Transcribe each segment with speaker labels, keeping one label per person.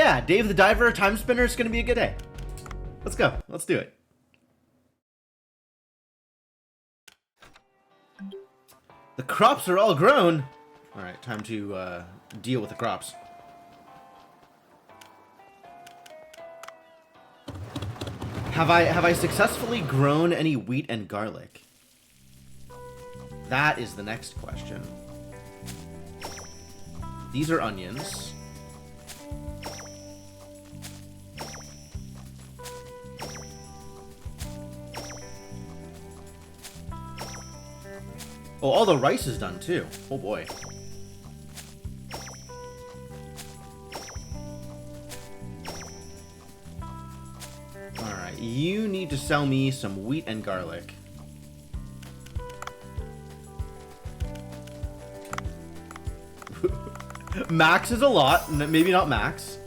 Speaker 1: Yeah, Dave the Diver, Time Spinner, it's going to be a good day. Let's go. Let's do it. The crops are all grown. All right, time to deal with the crops. Have I successfully grown any wheat and garlic? That is the next question. These are onions. Oh, all the rice is done too. Oh boy. Alright, you need to sell me some wheat and garlic. Max is a lot. Maybe not max.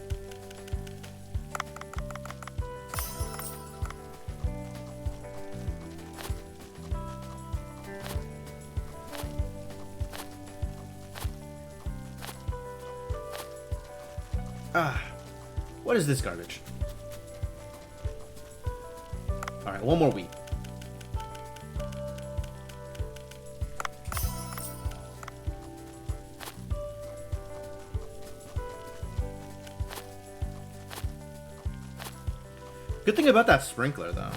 Speaker 1: What is this garbage? Alright, one more wheat. Good thing about that sprinkler, though.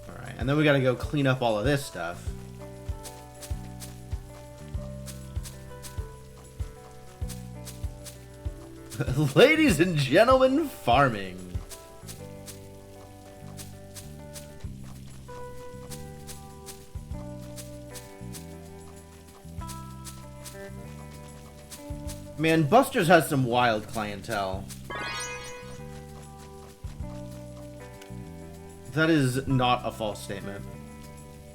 Speaker 1: Alright, and then we gotta go clean up all of this stuff. Ladies and gentlemen, farming. Man, Buster's has some wild clientele. That is not a false statement.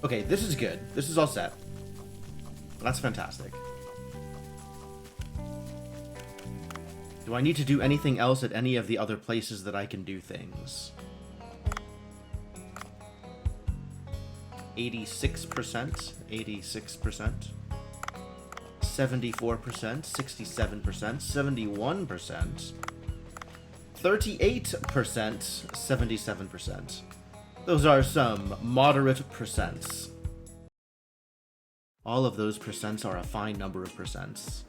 Speaker 1: Okay, this is good. This is all set. That's fantastic. Do I need to do anything else at any of the other places that I can do things? 86%, 86%, 74%, 67%, 71%, 38%, 77%. Those are some moderate percents. All of those percents are a fine number of percents.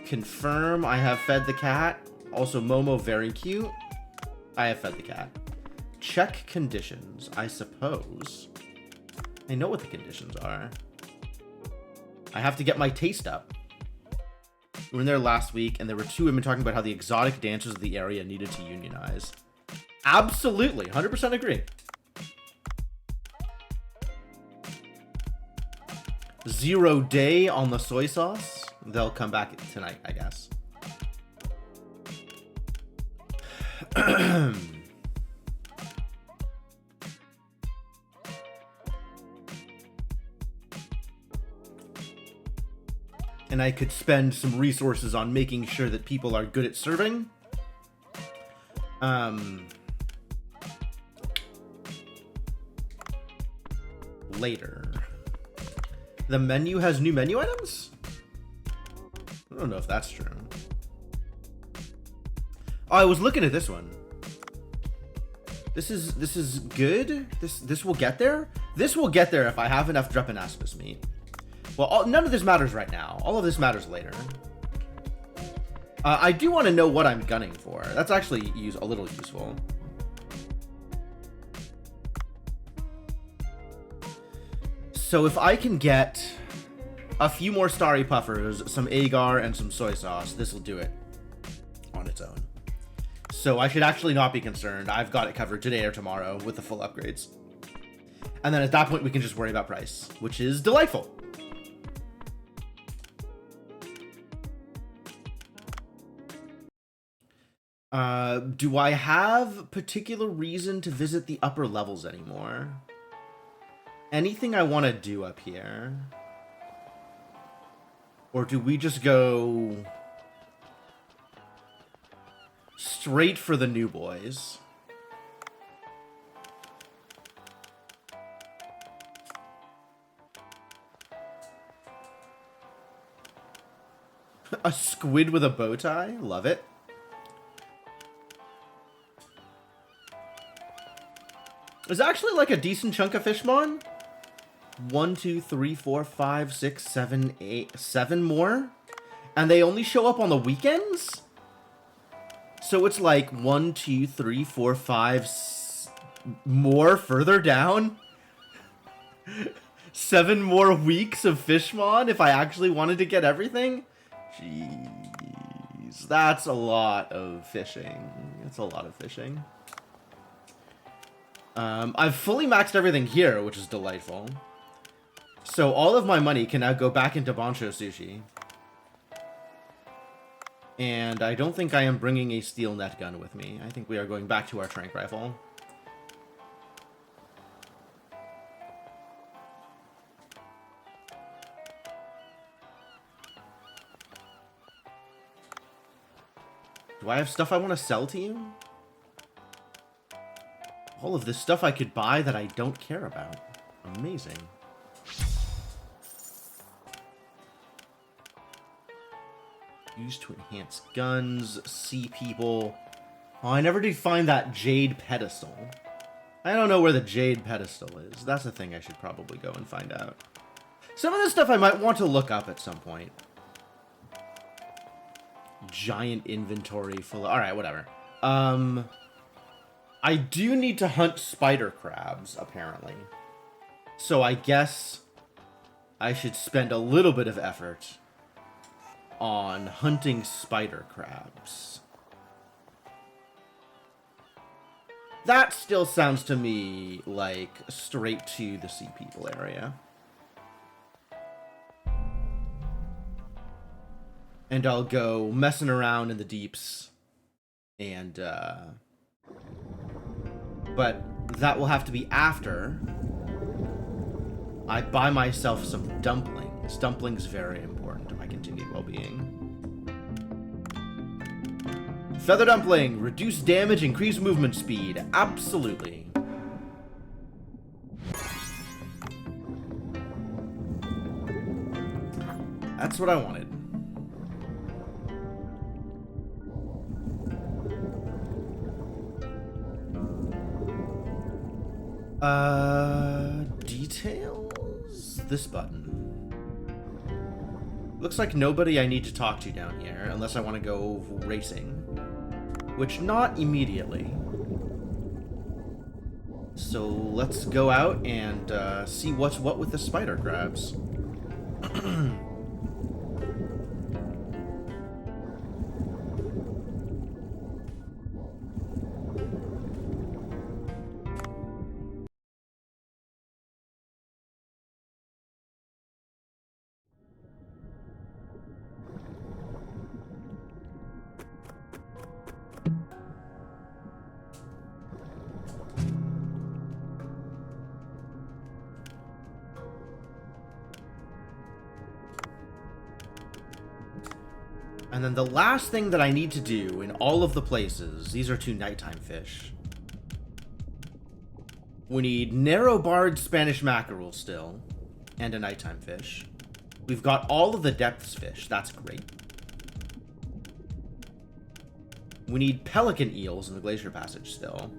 Speaker 1: Confirm I have fed the cat. Also, Momo, very cute. I have fed the cat. Check conditions, I suppose. I know what the conditions are. I have to get my taste up. We were in there last week, and there were two women talking about how the exotic dancers of the area needed to unionize. Absolutely, 100% agree. 0 day on the soy sauce. They'll come back tonight, I guess. And I could spend some resources on making sure that people are good at serving. Later. The menu has new menu items? I don't know if that's true. Oh, I was looking at this one. This is good. This will get there. This will get there if I have enough Drepanaspis meat. Well, none of this matters right now. All of this matters later. I do want to know what I'm gunning for. That's actually a little useful. So if I can get a few more Starry Puffers, some agar, and some soy sauce, this will do it on its own. So I should actually not be concerned. I've got it covered today or tomorrow with the full upgrades. And then at that point, we can just worry about price, which is delightful. Do I have particular reason to visit the upper levels anymore? Anything I want to do up here? Or do we just go straight for the new boys? A squid with a bow tie? Love it. There's actually like a decent chunk of Fishmon. 1, 2, 3, 4, 5, 6, 7, 8, 7 more. And they only show up on the weekends? So it's like 1, 2, 3, 4, 5 more further down. 7 more weeks of Fishmon if I actually wanted to get everything? Jeez. That's a lot of fishing. That's a lot of fishing. I've fully maxed everything here, which is delightful. So all of my money can now go back into Bancho Sushi. And I don't think I am bringing a steel net gun with me. I think we are going back to our tranq rifle. Do I have stuff I want to sell to you? All of this stuff I could buy that I don't care about. Amazing. Used to enhance guns, see people. Oh, I never did find that jade pedestal. I don't know where the jade pedestal is. That's a thing I should probably go and find out. Some of this stuff I might want to look up at some point. Giant inventory full of... Alright, whatever. I do need to hunt spider crabs, apparently. So I guess I should spend a little bit of effort on hunting spider crabs. That still sounds to me like straight to the Sea People area. And I'll go messing around in the deeps. And, but that will have to be after I buy myself some dumplings. Dumplings very important to my continued well-being. Feather dumpling. Reduce damage, increase movement speed. Absolutely. That's what I wanted. Details? This button. Looks like nobody I need to talk to down here, unless I want to go racing. Which, not immediately. So, let's go out and see what's what with the spider crabs. And then the last thing that I need to do in all of the places, these are 2 nighttime fish. We need narrow-barred Spanish mackerel still, and a nighttime fish. We've got all of the depths fish, that's great. We need pelican eels in the glacier passage still.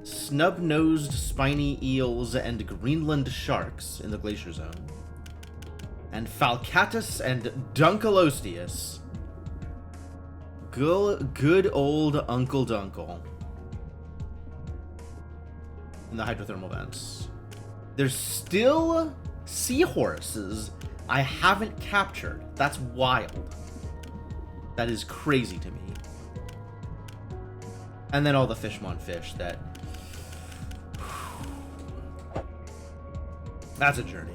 Speaker 1: Snub-nosed spiny eels and Greenland sharks in the glacier zone. And Falcatus and Dunkleosteus. Good old Uncle Dunkle. In the hydrothermal vents. There's still seahorses I haven't captured. That's wild. That is crazy to me. And then all the Fishmon fish that... That's a journey.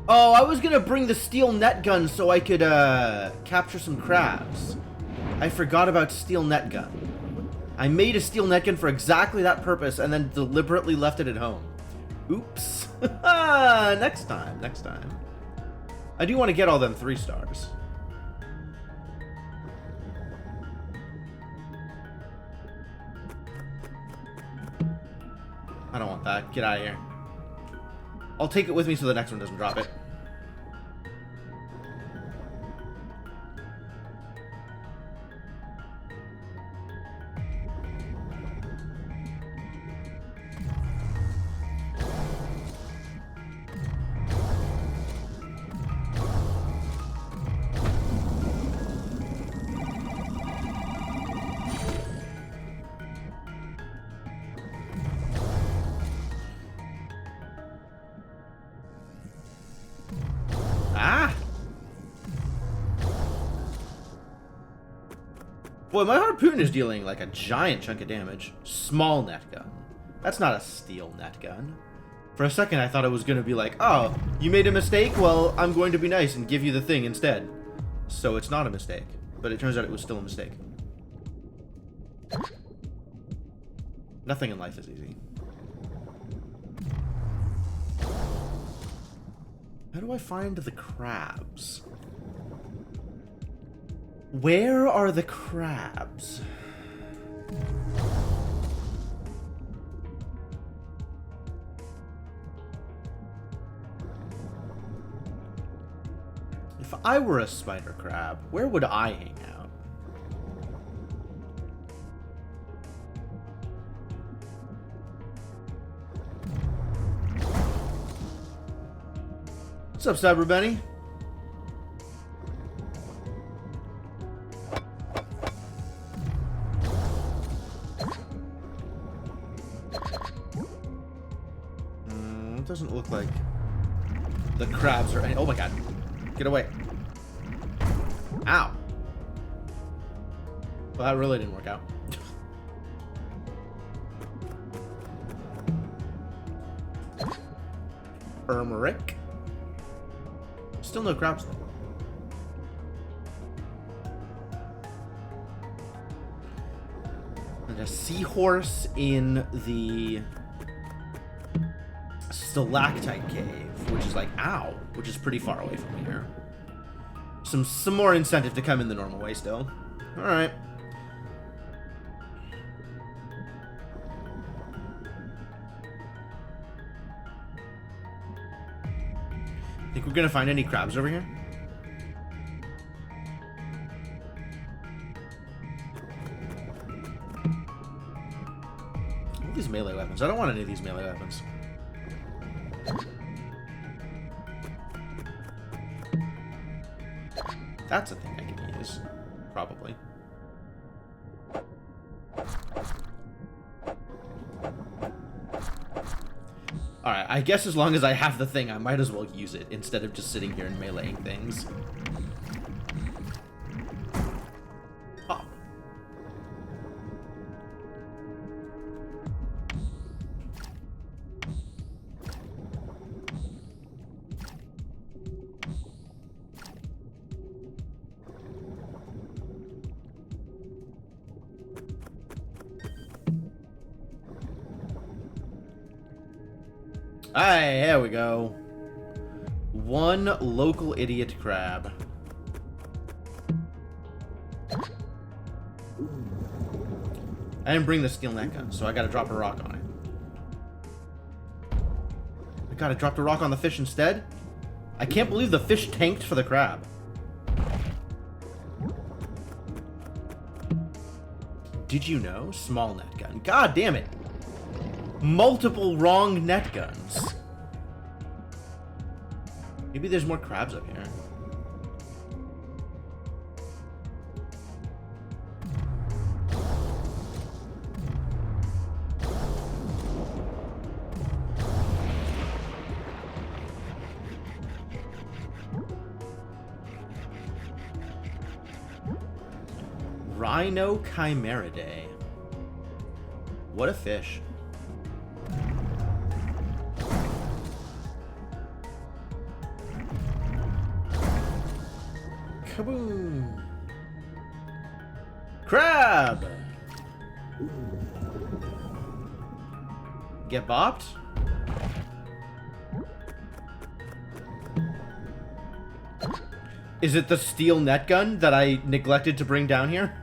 Speaker 1: Oh, I was gonna bring the steel net gun so I could, capture some crabs. I forgot about steel net gun. I made a steel net gun for exactly that purpose and then deliberately left it at home. Oops. Next time, next time. I do want to get all them 3 stars. I don't want that. Get out of here. I'll take it with me so the next one doesn't drop it. Boy, my harpoon is dealing like a giant chunk of damage. Small net gun. That's not a steel net gun. For a second, I thought it was going to be like, oh, you made a mistake? Well, I'm going to be nice and give you the thing instead. So it's not a mistake. But it turns out it was still a mistake. Nothing in life is easy. How do I find the crabs? Where are the crabs? If I were a spider crab, where would I hang out? What's up, Cyber Benny? It doesn't look like the crabs are any— oh my god. Get away. Ow. Well, that really didn't work out. Ermeric. Still no crabs though. And a seahorse in the stalactite cave, which is like, ow, which is pretty far away from here. Some more incentive to come in the normal way still. Alright. Think we're gonna find any crabs over here? What are these melee weapons? I don't want any of these melee weapons. That's a thing I can use. Probably. Alright, I guess as long as I have the thing, I might as well use it instead of just sitting here and meleeing things. Oh. Hey, there we go. One local idiot crab. I didn't bring the steel net gun, so I gotta drop a rock on it. I gotta drop the rock on the fish instead? I can't believe the fish tanked for the crab. Did you know? Small net gun. God damn it. Multiple wrong net guns. Maybe there's more crabs up here. Rhinochimeridae. What a fish. Kaboom! Crab! Get bopped? Is it the steel net gun that I neglected to bring down here?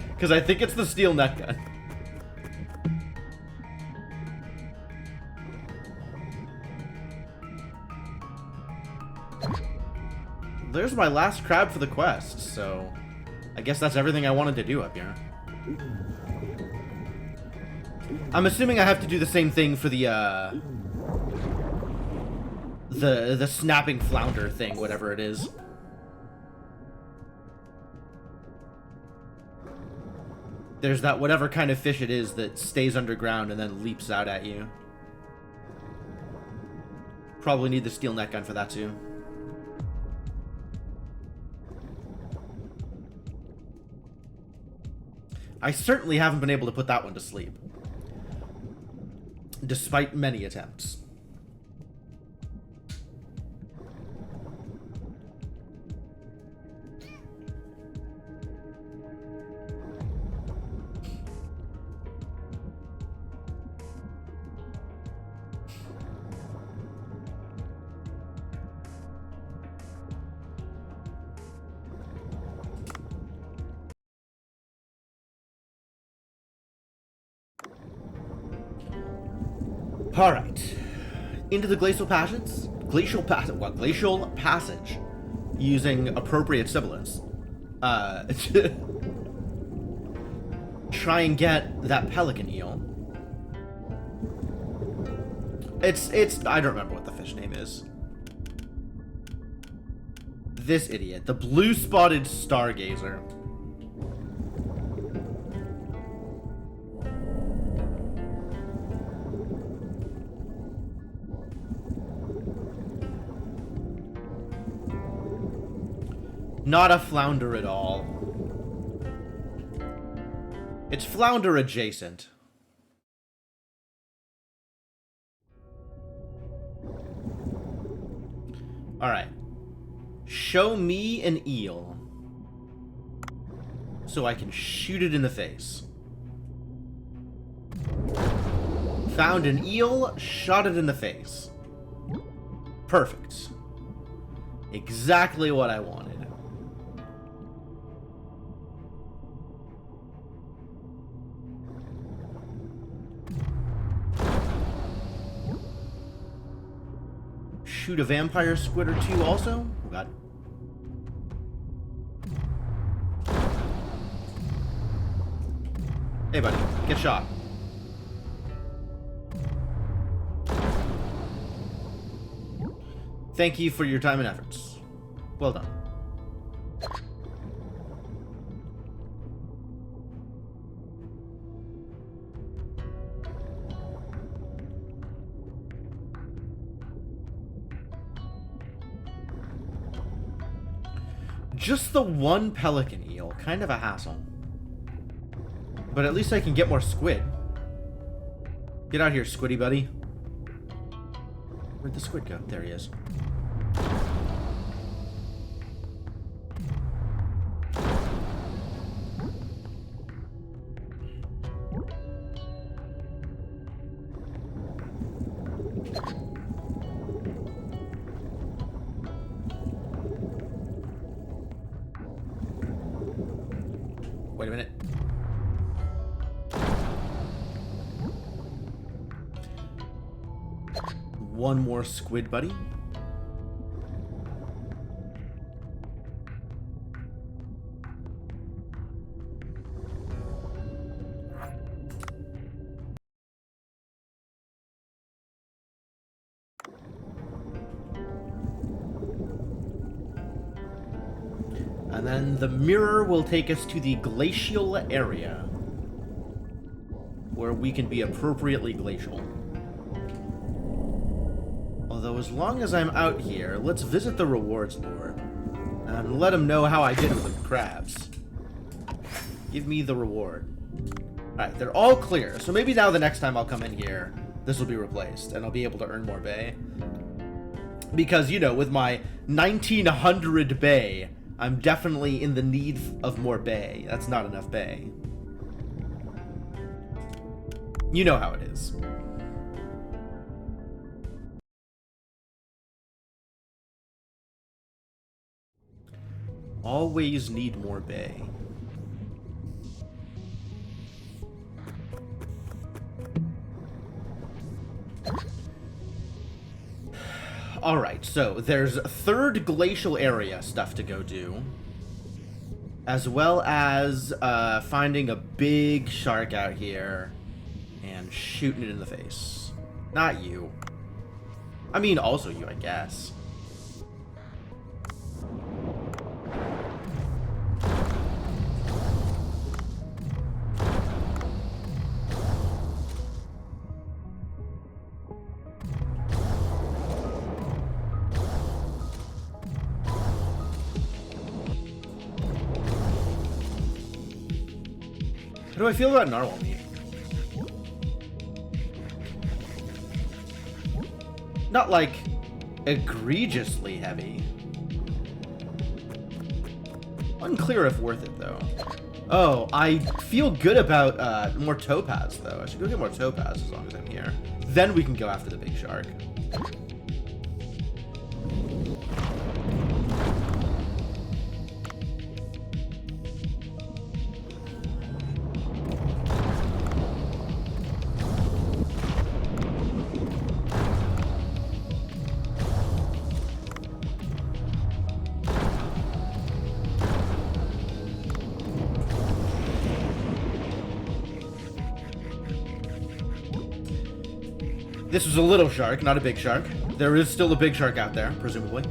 Speaker 1: Because I think it's the steel net gun. there's my last crab for the quest, so I guess that's everything I wanted to do up here. I'm assuming I have to do the same thing for the snapping flounder thing, whatever it is. There's that whatever kind of fish it is that stays underground and then leaps out at you. Probably need the steel net gun for that too. I certainly haven't been able to put that one to sleep, despite many attempts. All right, into the glacial passage, using appropriate sibilants. Try and get that pelican eel. It's I don't remember what the fish name is. This idiot, the blue-spotted stargazer. Not a flounder at all. It's flounder adjacent. Alright. Show me an eel so I can shoot it in the face. Found an eel, shot it in the face. Perfect. Exactly what I wanted. Shoot a vampire squid or two also? Oh god. Hey buddy, get shot. Thank you for your time and efforts. Well done. Just the one pelican eel. Kind of a hassle. But at least I can get more squid. Get out here, squiddy buddy. Where'd the squid go? There he is. Wait a minute. One more squid buddy. And then the mirror will take us to the glacial area, where we can be appropriately glacial. Although as long as I'm out here, let's visit the rewards board and let them know how I did with the crabs. Give me the reward. Alright, they're all clear, so maybe now the next time I'll come in here, this will be replaced, and I'll be able to earn more bay. Because, you know, with my 1900 bay, I'm definitely in the need of more bay. That's not enough bay. You know how it is. Always need more bay. Alright, so there's third glacial area stuff to go do. As well as finding a big shark out here and shooting it in the face. Not you. I mean, also you, I guess. How do I feel about narwhal meat? Not like egregiously heavy. Unclear if worth it though. Oh, I feel good about more topaz though. I should go get more topaz as long as I'm here. Then we can go after the big shark. This was a little shark, not a big shark. There is still a big shark out there, presumably.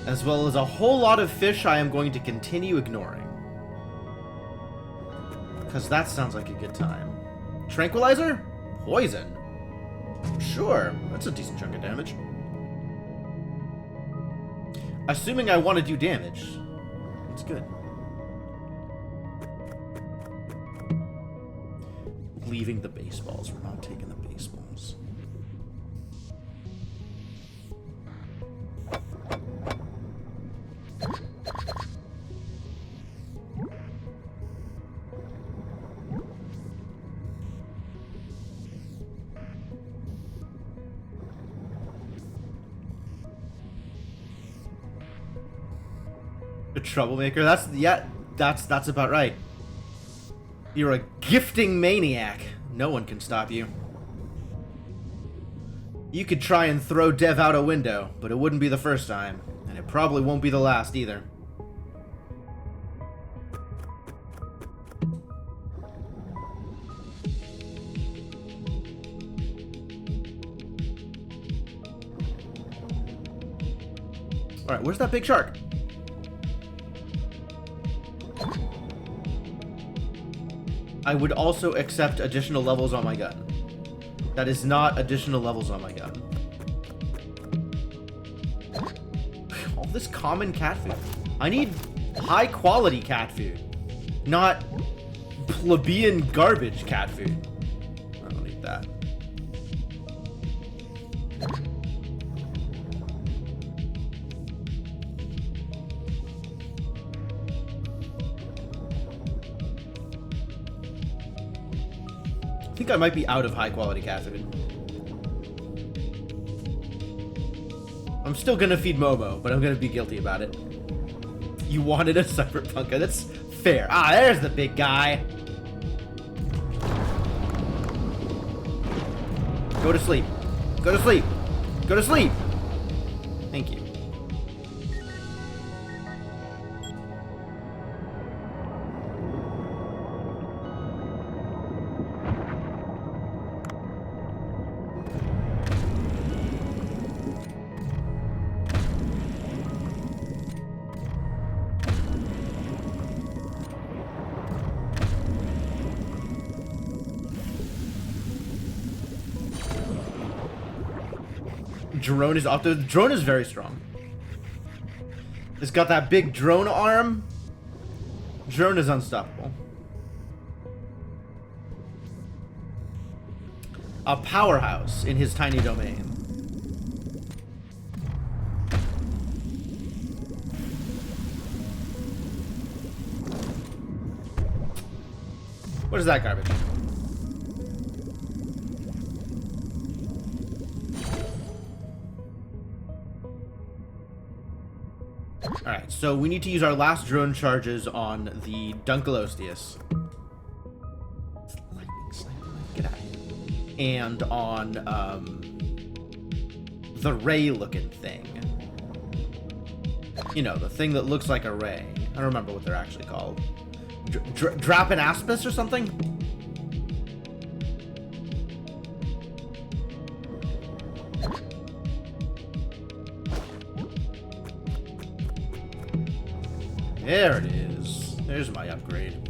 Speaker 1: As well as a whole lot of fish I am going to continue ignoring. Because that sounds like a good time. Tranquilizer? Poison. Sure, that's a decent chunk of damage. Assuming I want to do damage. That's good. Leaving the baseballs. We're not taking the baseballs. A troublemaker? That's about right. You're a gifting maniac. No one can stop you. You could try and throw Dev out a window, but it wouldn't be the first time, and it probably won't be the last either. Alright, where's that big shark? I would also accept additional levels on my gun. That is not additional levels on my gun. All this common cat food. I need high quality cat food, not plebeian garbage cat food. I don't need that. I think I might be out of high quality cat food. I'm still gonna feed Momo, but I'm gonna be guilty about it. You wanted a cyberpunker, that's fair. Ah, there's the big guy. Go to sleep. Go to sleep. Go to sleep. Thank you. Drone is the drone is very strong. It's got that big drone arm. Drone is unstoppable. A powerhouse in his tiny domain. What is that garbage? Alright, so we need to use our last drone charges on the Dunkleosteus. Lightning sniper, get out of here. And on, the ray-looking thing. You know, the thing that looks like a ray. I don't remember what they're actually called. Drapanaspis or something? There it is. There's my upgrade.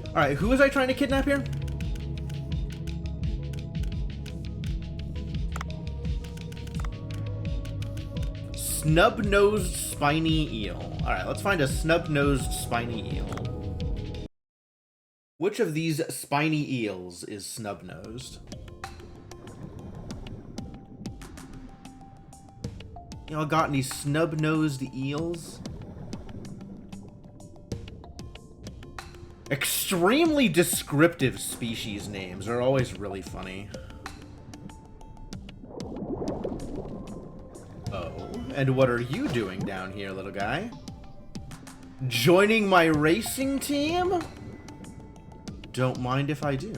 Speaker 1: Alright, who was I trying to kidnap here? Snub-nosed spiny eel. Alright, let's find a snub-nosed spiny eel. Which of these spiny eels is snub-nosed? Y'all got any snub-nosed eels? Extremely descriptive species names are always really funny. Oh, and what are you doing down here, little guy? Joining my racing team? Don't mind if I do.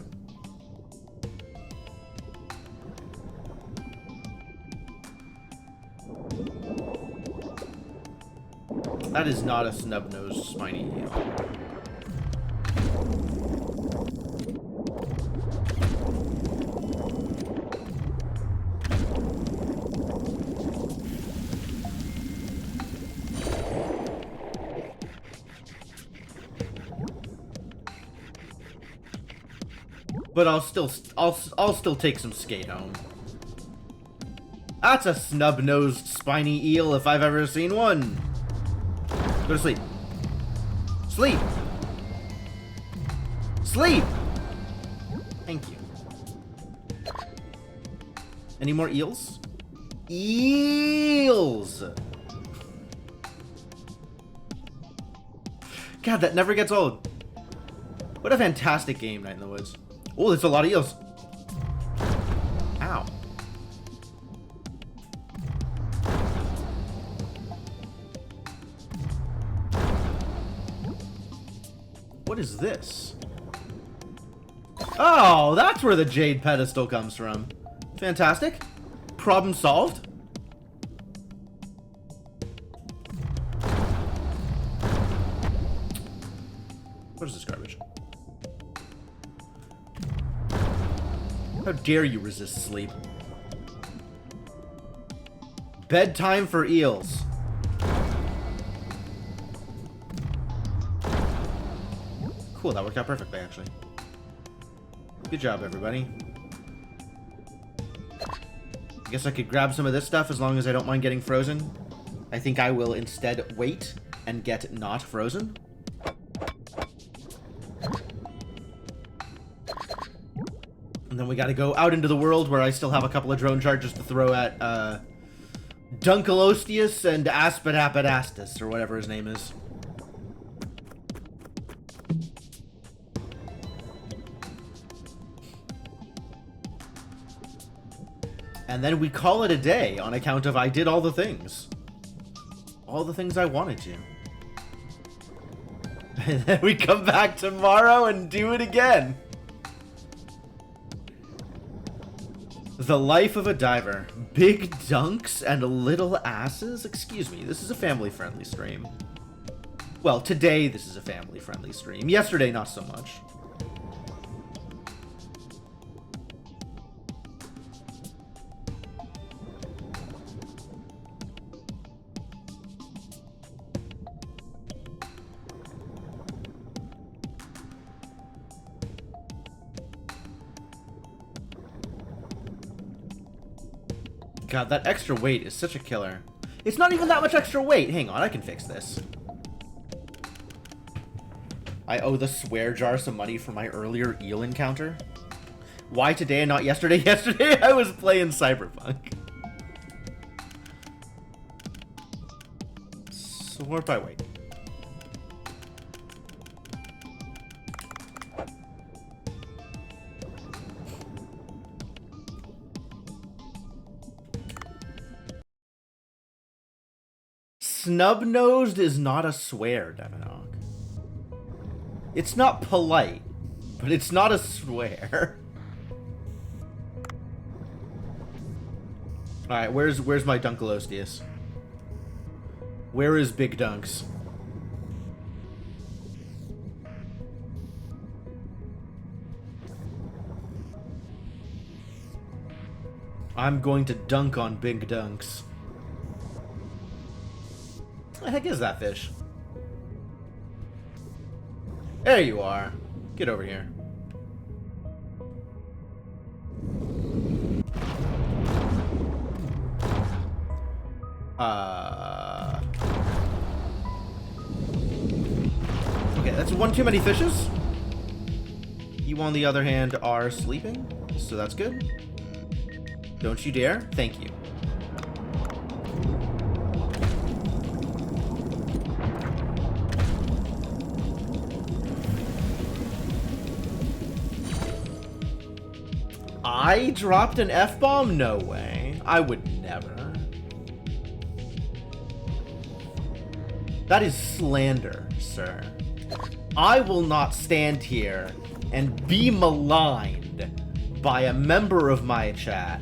Speaker 1: That is not a snub-nosed spiny eel. But I'll still take some skate home. That's a snub-nosed spiny eel if I've ever seen one. Go to sleep. Sleep! Sleep! Thank you. Any more eels? Eels! God, that never gets old. What a fantastic game, Night in the Woods. Oh, there's a lot of eels. Ow. What is this? Oh, that's where the jade pedestal comes from. Fantastic. Problem solved. What is this garbage? How dare you resist sleep? Bedtime for eels. Cool, that worked out perfectly, actually. Good job, everybody. I guess I could grab some of this stuff as long as I don't mind getting frozen. I think I will instead wait and get not frozen. And then we gotta go out into the world where I still have a couple of drone charges to throw at, Dunkleosteus and Aspidapidastus, or whatever his name is. And then we call it a day on account of I did all the things. All the things I wanted to. And then we come back tomorrow and do it again. The life of a diver. Big dunks and little asses? Excuse me, this is a family-friendly stream. Well, today this is a family-friendly stream. Yesterday, not so much. God, that extra weight is such a killer. It's not even that much extra weight. Hang on, I can fix this. I owe the swear jar some money for my earlier eel encounter. Why today and not yesterday? Yesterday I was playing Cyberpunk. Sort by weight. Snub-nosed is not a swear, Devinok. It's not polite, but it's not a swear. Alright, where's my Dunkleosteus? Where is Big Dunks? I'm going to dunk on Big Dunks. What the heck is that fish? There you are. Get over here. Okay, that's one too many fishes. You, on the other hand, are sleeping, so that's good. Don't you dare. Thank you. I dropped an F-bomb? No way. I would never. That is slander, sir. I will not stand here and be maligned by a member of my chat.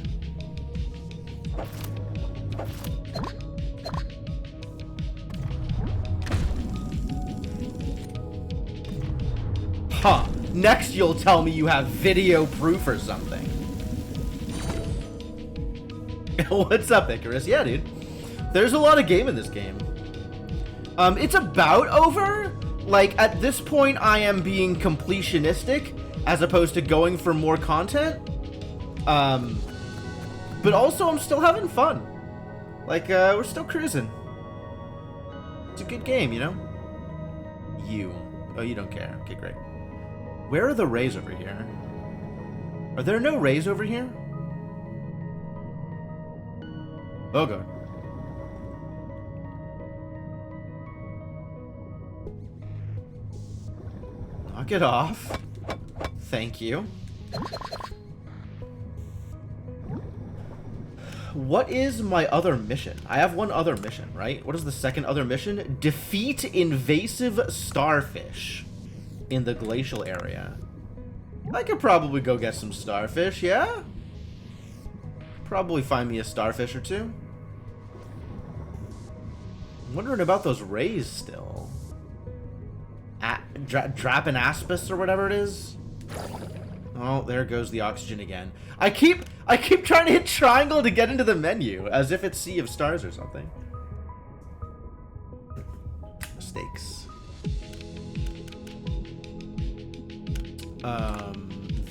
Speaker 1: Huh. Next you'll tell me you have video proof or something. What's up, Icarus? Yeah, dude. There's a lot of game in this game. It's about over. Like, at this point, I am being completionistic as opposed to going for more content. But also, I'm still having fun. Like, we're still cruising. It's a good game, you know? You. Oh, you don't care. Okay, great. Where are the rays over here? Are there no rays over here? Oh, God. Knock it off. Thank you. What is my other mission? I have one other mission, right? What is the second other mission? Defeat invasive starfish in the glacial area. I could probably go get some starfish, yeah? Probably find me a starfish or two. I'm wondering about those rays still. Drapanaspis or whatever it is. Oh, there goes the oxygen again. I keep trying to hit triangle to get into the menu, as if it's Sea of Stars or something. Mistakes.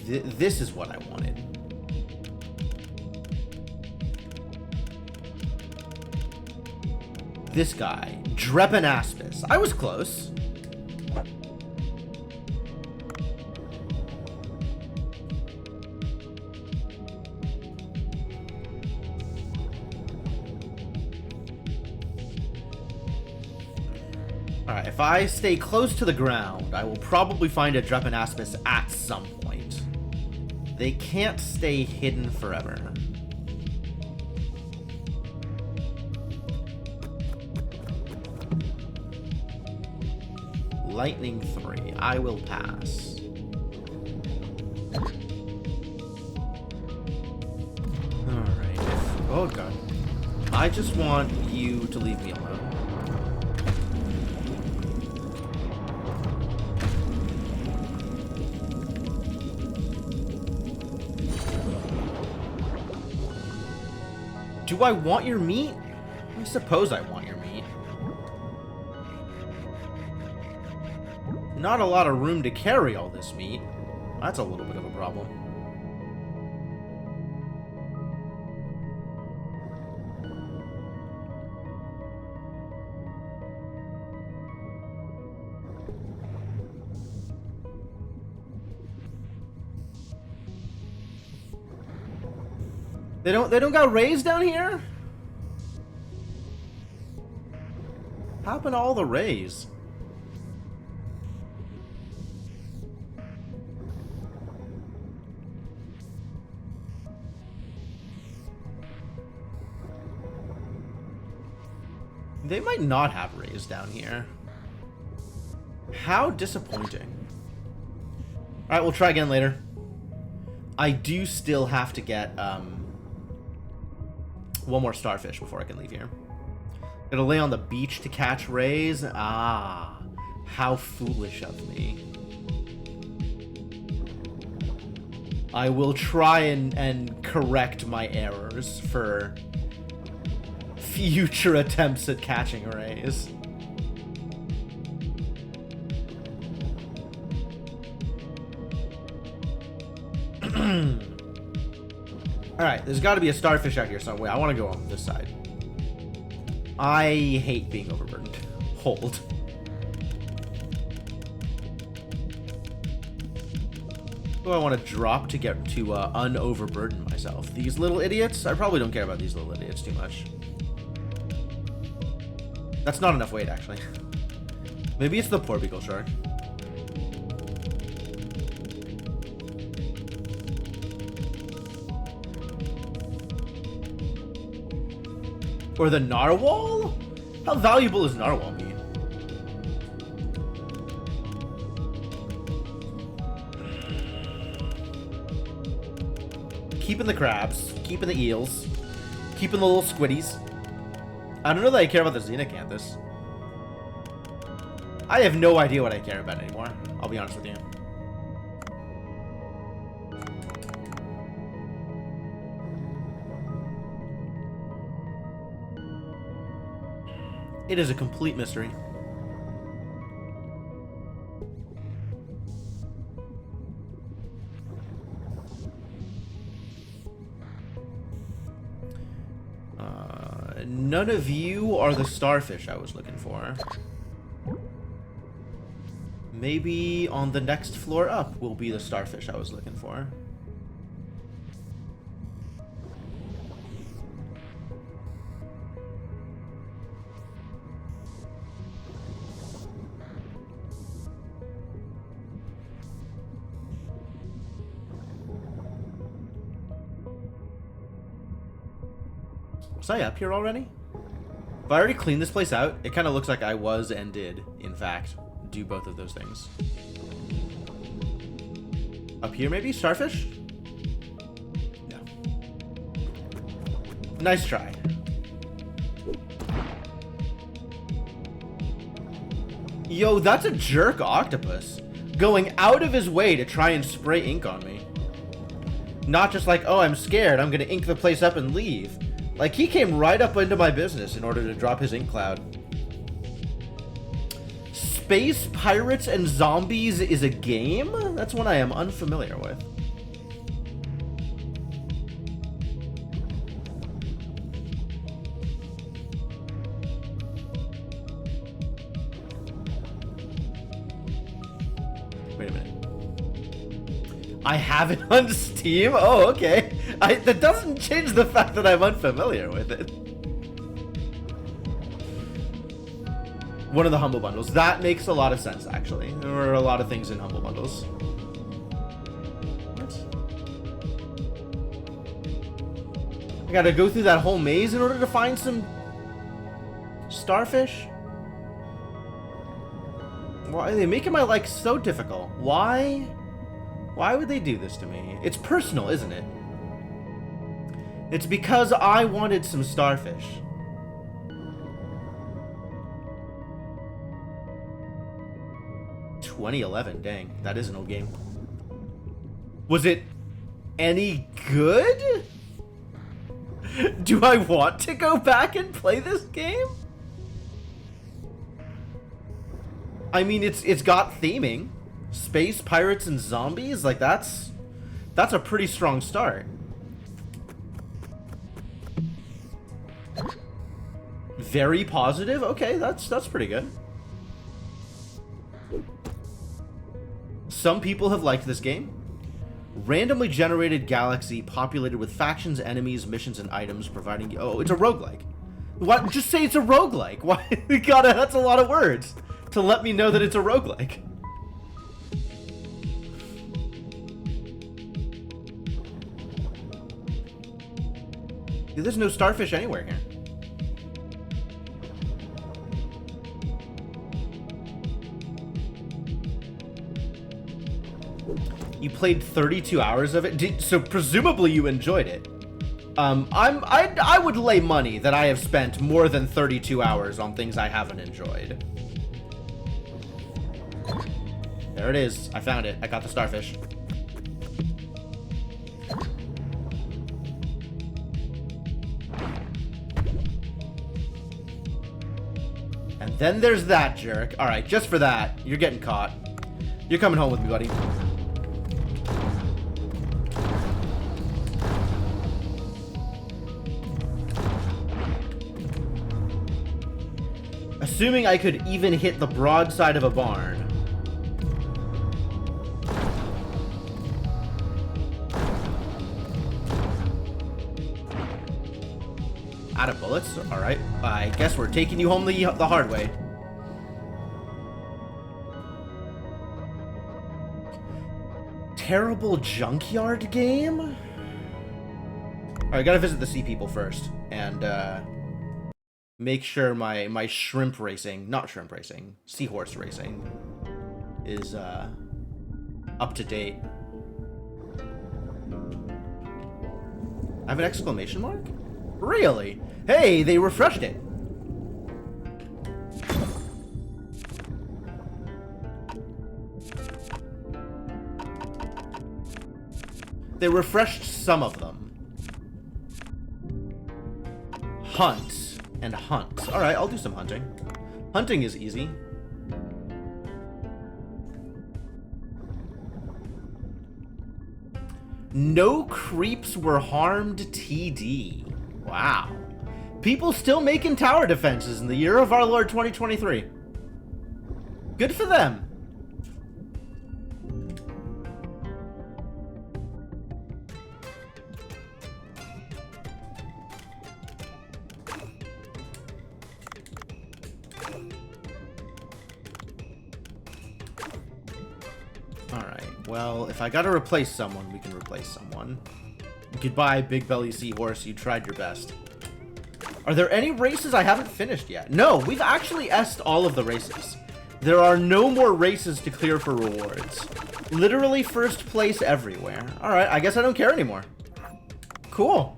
Speaker 1: This is what I wanted. This guy, Drepanaspis. I was close. Alright, if I stay close to the ground, I will probably find a Drepanaspis at some point. They can't stay hidden forever. Lightning 3. I will pass. Alright. Oh, God. I just want you to leave me alone. Do I want your meat? I suppose I want your meat. Not a lot of room to carry all this meat. That's a little bit of a problem. They don't got rays down here? What happened to all the rays? They might not have rays down here. How disappointing. Alright, we'll try again later. I do still have to get one more starfish before I can leave here. Gonna lay on the beach to catch rays. Ah, how foolish of me. I will try and correct my errors for future attempts at catching rays. Alright, there's got to be a starfish out here somewhere. I want to go on this side. I hate being overburdened. Hold. Who do I want to drop to get to unoverburden myself? These little idiots? I probably don't care about these little idiots too much. That's not enough weight, actually. Maybe it's the porbeagle shark. Or the narwhal? How valuable is narwhal meat? Keeping the crabs, keeping the eels, keeping the little squiddies. I don't know that I care about the xenocanthus. I have no idea what I care about anymore. I'll be honest with you. It is a complete mystery. None of you are the starfish I was looking for. Maybe on the next floor up will be the starfish I was looking for. Was I up here already? If I already cleaned this place out, it kind of looks like I was and did, in fact, do both of those things. Up here, maybe? Starfish? No. Nice try. Yo, that's a jerk octopus. Going out of his way to try and spray ink on me. Not just like, oh, I'm scared, I'm gonna ink the place up and leave. Like, he came right up into my business in order to drop his ink cloud. Space Pirates and Zombies is a game? That's one I am unfamiliar with. Wait a minute. I have it on Steam? Oh, okay. That doesn't change the fact that I'm unfamiliar with it. One of the Humble Bundles. That makes a lot of sense, actually. There are a lot of things in Humble Bundles. What? I gotta go through that whole maze in order to find some starfish? Why are they making my life so difficult? Why? Why would they do this to me? It's personal, isn't it? It's because I wanted some starfish. $2011, dang, that is an old game. Was it any good? Do I want to go back and play this game? I mean, it's got theming. Space, pirates, and zombies, like that's a pretty strong start. Very positive. Okay, that's pretty good. Some people have liked this game. Randomly generated galaxy populated with factions, enemies, missions, and items providing... Oh, it's a roguelike. What? Just say it's a roguelike. Why? That's a lot of words to let me know that it's a roguelike. Dude, there's no starfish anywhere here. You played 32 hours of it? So presumably you enjoyed it. I would lay money that I have spent more than 32 hours on things I haven't enjoyed. There it is. I found it. I got the starfish. And then there's that jerk. Alright, just for that, you're getting caught. You're coming home with me, buddy. Assuming I could even hit the broadside of a barn. Out of bullets? Alright. I guess we're taking you home the hard way. Terrible junkyard game? Alright, I gotta visit the sea people first. And, make sure my shrimp racing, not shrimp racing, seahorse racing is, up to date. I have an exclamation mark? Really? Hey, they refreshed it. They refreshed some of them. Hunt and hunt. Alright, I'll do some hunting. Hunting is easy. No creeps were harmed TD. Wow. People still making tower defenses in the year of our Lord 2023. Good for them. Alright, well, if I gotta replace someone, we can replace someone. Goodbye, Big Belly Seahorse, you tried your best. Are there any races I haven't finished yet? No, we've actually S'd all of the races. There are no more races to clear for rewards. Literally first place everywhere. Alright, I guess I don't care anymore. Cool.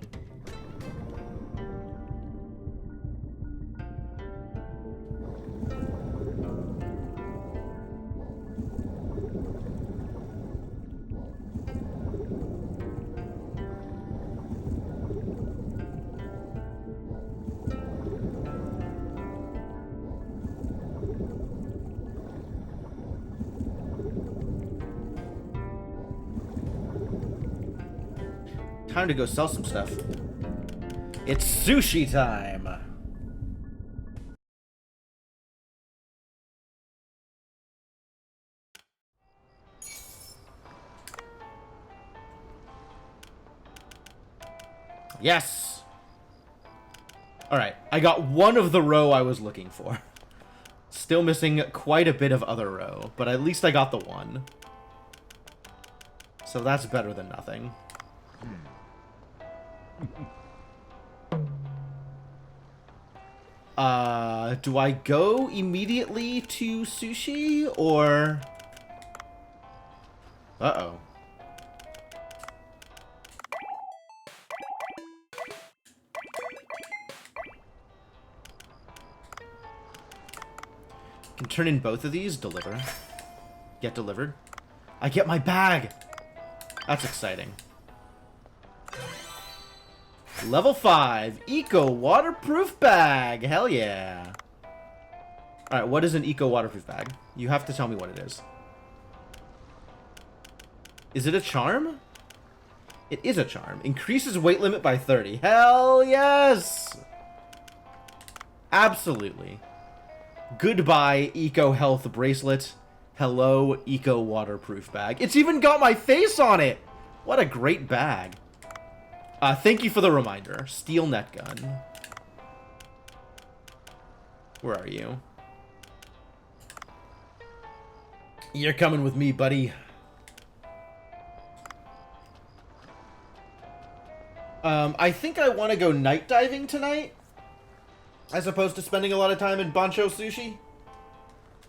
Speaker 1: Time to go sell some stuff. It's sushi time! Yes! Alright, I got one of the row I was looking for. Still missing quite a bit of other row, but at least I got the one. So that's better than nothing. Do I go immediately to sushi, or... Uh-oh. Can turn in both of these, deliver. Get delivered. I get my bag! That's exciting. Level 5, Eco Waterproof Bag. Hell yeah. Alright, what is an Eco Waterproof Bag? You have to tell me what it is. Is it a charm? It is a charm. Increases weight limit by 30. Hell yes! Absolutely. Goodbye, Eco Health Bracelet. Hello, Eco Waterproof Bag. It's even got my face on it! What a great bag. Thank you for the reminder. Steel net gun. Where are you? You're coming with me, buddy. I think I want to go night diving tonight, as opposed to spending a lot of time in Bancho Sushi.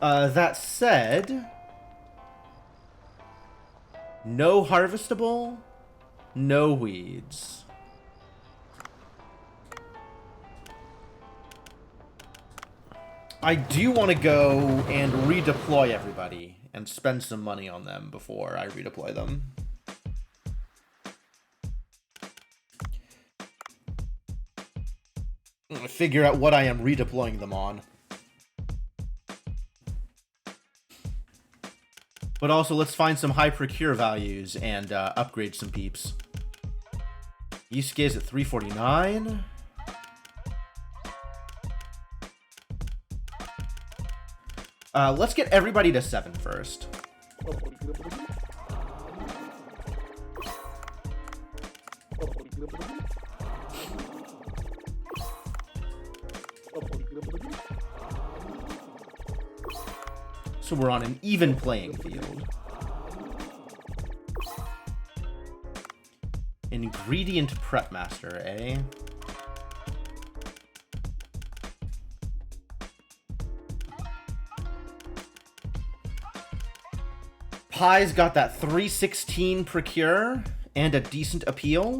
Speaker 1: That said... No harvestable, no weeds. I do want to go and redeploy everybody and spend some money on them before I redeploy them. Figure out what I am redeploying them on. But also, let's find some high procure values and upgrade some peeps. Yusuke is at 349. Let's get everybody to 7 first. So we're on an even playing field. Ingredient prep master, eh? Pie's got that 316 procure and a decent appeal.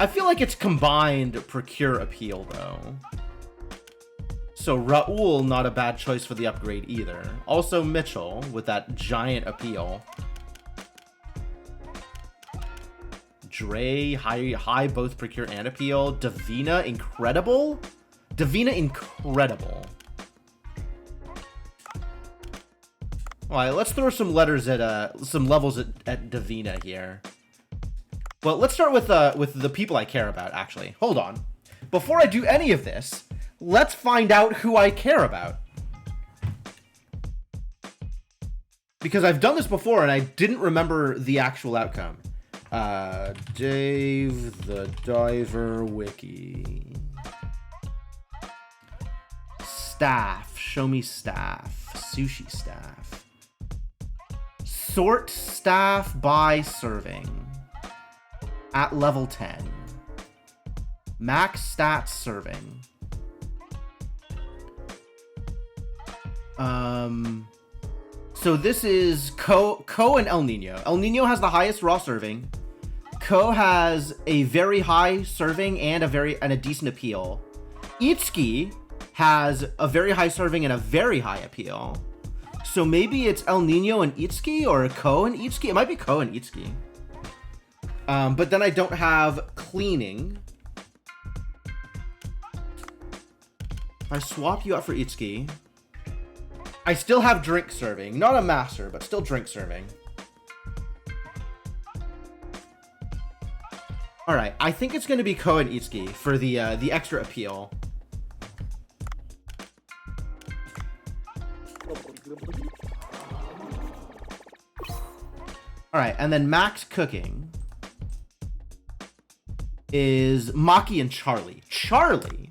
Speaker 1: I feel like it's combined procure appeal though. So Raul, not a bad choice for the upgrade either. Also Mitchell with that giant appeal. Dre, high both procure and appeal. Davina, incredible. Davina, incredible. All right, let's throw some letters at some levels at Davina here. Well, let's start with the people I care about. Actually, hold on. Before I do any of this, let's find out who I care about. Because I've done this before and I didn't remember the actual outcome. Dave the Diver Wiki. Staff. Show me staff. Sushi staff. Sort staff by serving. At level 10. Max stats serving. So this is Ko and El Nino. El Nino has the highest raw serving. Ko has a very high serving and a decent appeal. Itsuki has a very high serving and a very high appeal. So maybe it's El Nino and Itsuki, or Ko and Itsuki. It might be Ko and Itsuki. But then I don't have cleaning. If I swap you out for Itsuki, I still have drink serving. Not a master, but still drink serving. All right, I think it's going to be Ko and Itsuki for the extra appeal. All right, and then max cooking is Maki and Charlie. Charlie?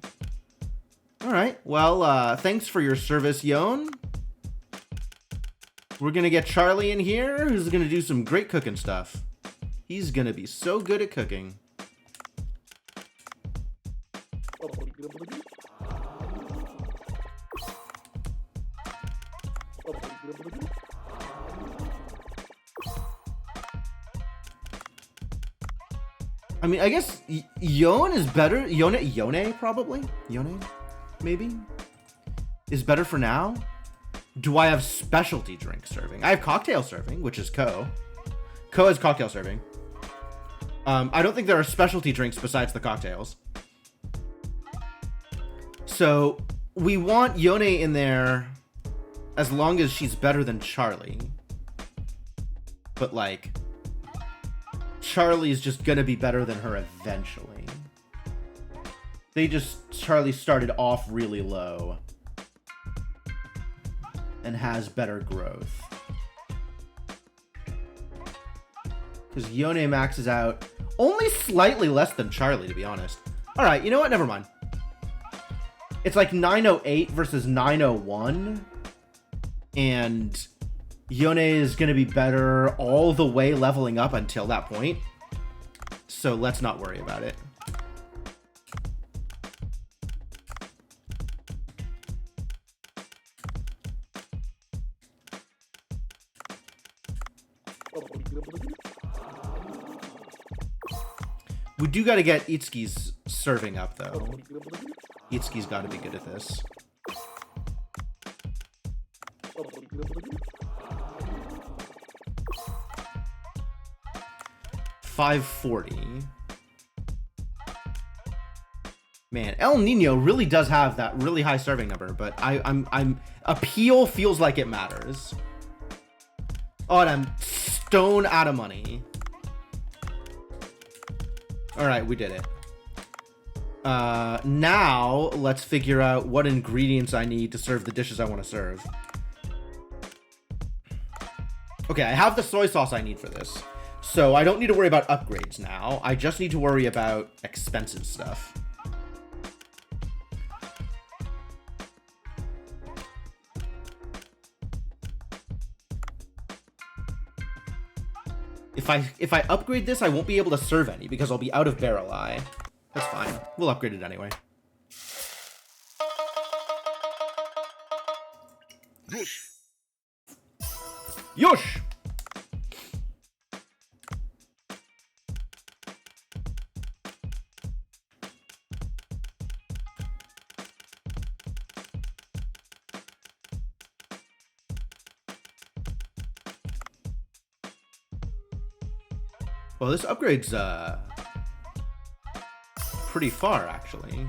Speaker 1: All right, well, thanks for your service, Yon. We're going to get Charlie in here, who's going to do some great cooking stuff. He's going to be so good at cooking. I mean, I guess Yon is better. Yone probably. Yone, maybe, is better for now. Do I have specialty drink serving? I have cocktail serving, which is Ko. Ko is cocktail serving. I don't think there are specialty drinks besides the cocktails. So we want Yone in there as long as she's better than Charlie. But like, Charlie's just gonna be better than her eventually. Charlie started off really low and has better growth. Because Yone maxes out only slightly less than Charlie, to be honest. All right, you know what? Never mind. It's like 908 versus 901. And Yone is going to be better all the way leveling up until that point. So let's not worry about it. We do got to get Itsuki's serving up, though. Itsuki's got to be good at this. $540. Man, El Nino really does have that really high serving number, but I'm appeal feels like it matters. Oh, and I'm stone out of money. All right, we did it. Now let's figure out what ingredients I need to serve the dishes I want to serve. Okay, I have the soy sauce I need for this. So I don't need to worry about upgrades now. I just need to worry about expensive stuff. If I upgrade this, I won't be able to serve any because I'll be out of barrel eye. That's fine. We'll upgrade it anyway. Yosh! Well, this upgrade's pretty far, actually.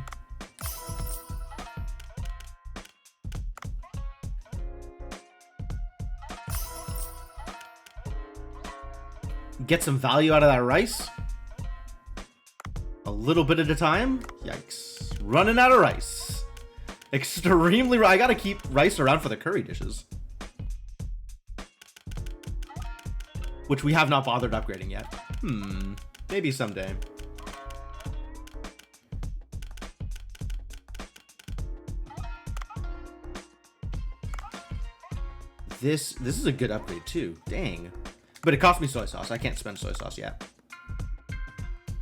Speaker 1: Get some value out of that rice. A little bit at a time. Yikes. Running out of rice. Extremely... I gotta keep rice around for the curry dishes. Which we have not bothered upgrading yet. Maybe someday. This is a good upgrade too. Dang. But it cost me soy sauce. I can't spend soy sauce yet.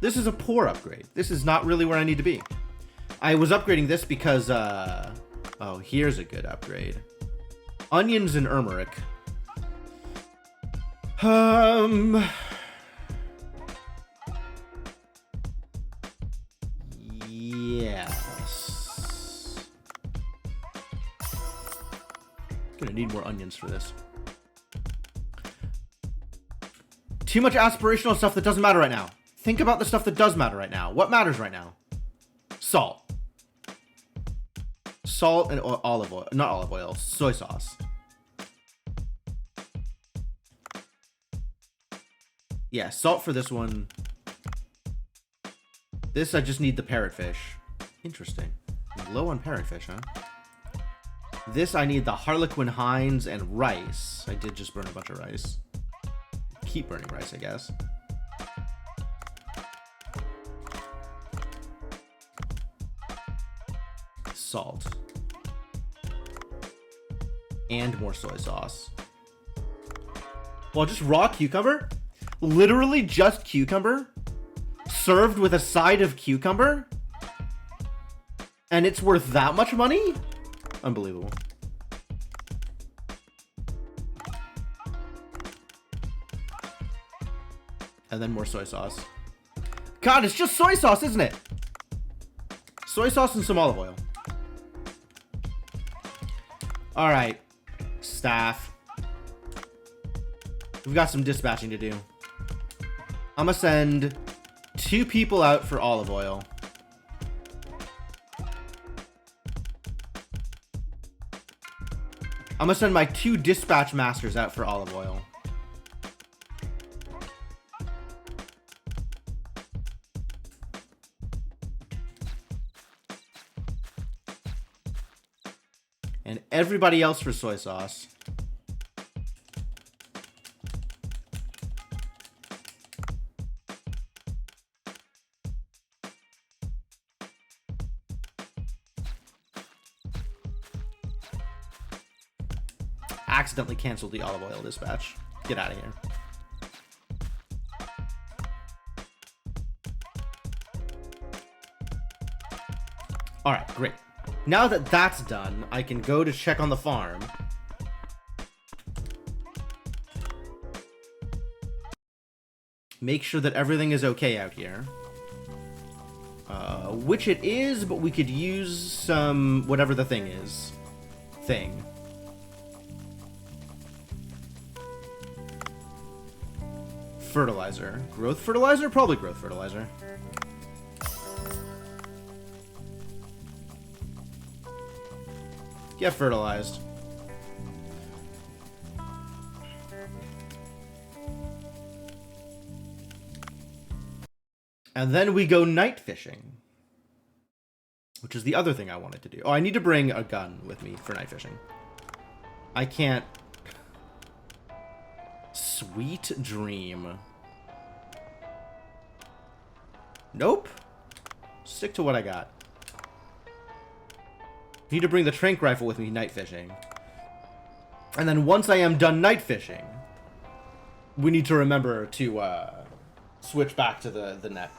Speaker 1: This is a poor upgrade. This is not really where I need to be. I was upgrading this because, oh, here's a good upgrade. Onions and turmeric. Yes. Gonna need more onions for this. Too much aspirational stuff that doesn't matter right now. Think about the stuff that does matter right now. What matters right now? Salt. Salt and olive oil. Not olive oil. Soy sauce. Yeah, salt for this one. This, I just need the parrotfish. Interesting. I'm low on parrotfish, huh? This, I need the Harlequin Heinz and rice. I did just burn a bunch of rice. Keep burning rice, I guess. Salt. And more soy sauce. Well, just raw cucumber? Literally just cucumber? Served with a side of cucumber? And it's worth that much money? Unbelievable. And then more soy sauce. God, it's just soy sauce, isn't it? Soy sauce and some olive oil. Alright. Staff. We've got some dispatching to do. I'm gonna send 2 people out for olive oil. I'm gonna send my 2 dispatch masters out for olive oil. And everybody else for soy sauce. Accidentally canceled the olive oil dispatch. Get out of here. All right, great. Now that that's done, I can go to check on the farm. Make sure that everything is okay out here. Which it is, but we could use some... whatever the thing is. Fertilizer. Growth fertilizer? Probably growth fertilizer. Get fertilized. And then we go night fishing. Which is the other thing I wanted to do. Oh, I need to bring a gun with me for night fishing. I can't... Sweet dream. Nope. Stick to what I got. Need to bring the tranq rifle with me night fishing. And then once I am done night fishing, we need to remember to switch back to the net.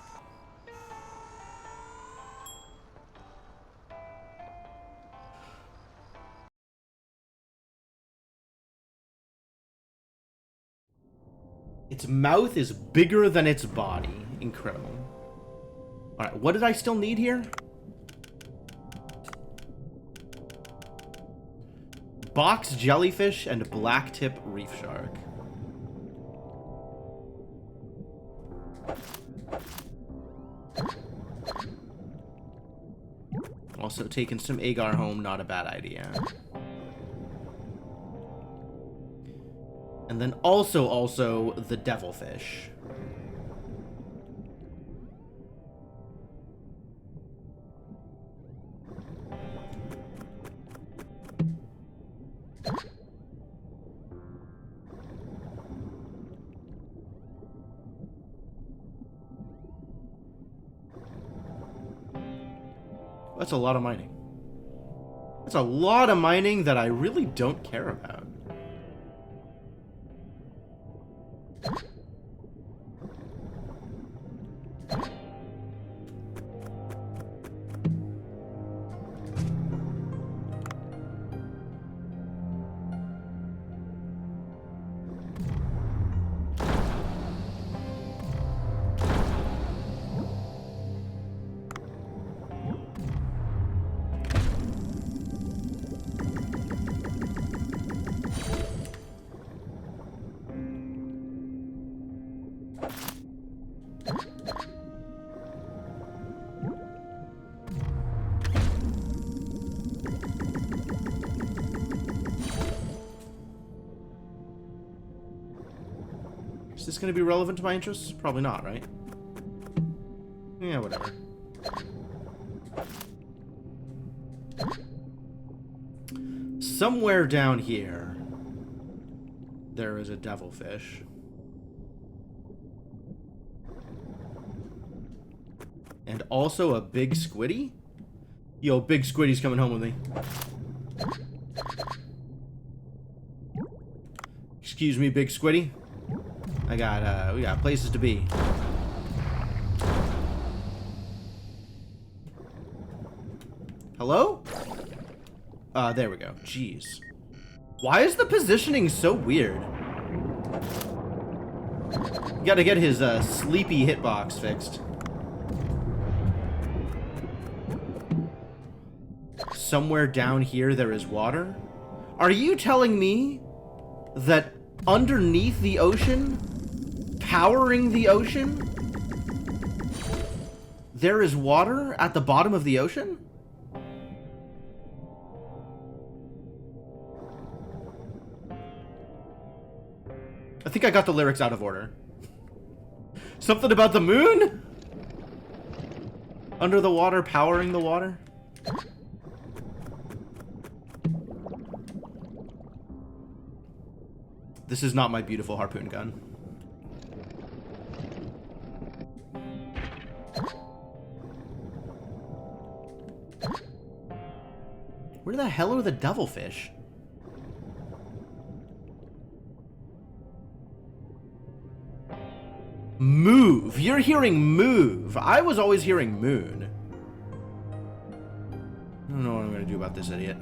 Speaker 1: Its mouth is bigger than its body. Incredible. Alright, what did I still need here? Box jellyfish and blacktip reef shark. Also taking some agar home, not a bad idea. And then also the devilfish. That's a lot of mining. That's a lot of mining that I really don't care about. Is this going to be relevant to my interests? Probably not, right? Yeah, whatever. Somewhere down here, there is a devilfish. And also a big squiddy? Yo, big squiddy's coming home with me. Excuse me, big squiddy. We got places to be. Hello? There we go. Jeez. Why is the positioning so weird? Gotta get his, sleepy hitbox fixed. Somewhere down here there is water? Are you telling me that underneath the ocean, powering the ocean, there is water at the bottom of the ocean? I think I got the lyrics out of order. Something about the moon? Under the water, powering the water? This is not my beautiful harpoon gun. Where the hell are the devilfish? Move. You're hearing move. I was always hearing moon. I don't know what I'm going to do about this idiot.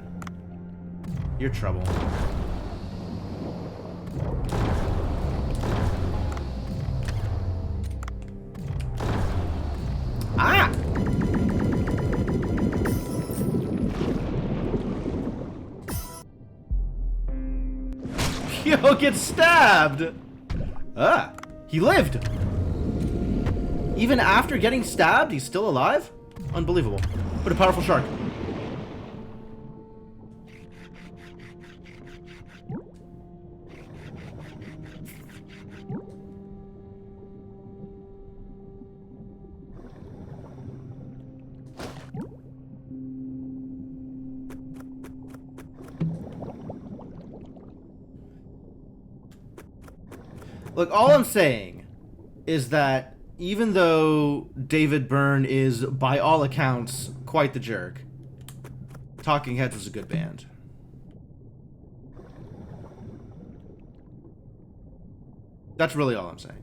Speaker 1: You're trouble. get stabbed! Ah, he lived! Even after getting stabbed, he's still alive? Unbelievable. What a powerful shark. Look, all I'm saying is that even though David Byrne is, by all accounts, quite the jerk, Talking Heads was a good band. That's really all I'm saying.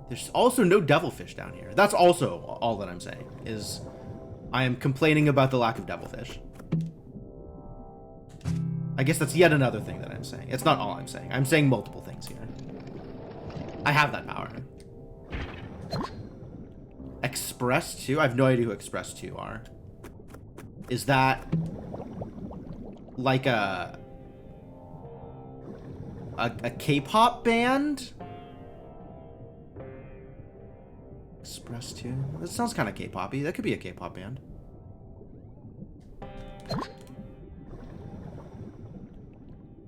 Speaker 1: There's also no devilfish down here. That's also all that I'm saying, is I am complaining about the lack of devilfish. I guess that's yet another thing that I'm saying. It's not all I'm saying. I'm saying multiple things here. I have that power. Express 2? I have no idea who Express 2 are. Is that like a K-pop band? Express 2? That sounds kind of K-poppy. That could be a K-pop band.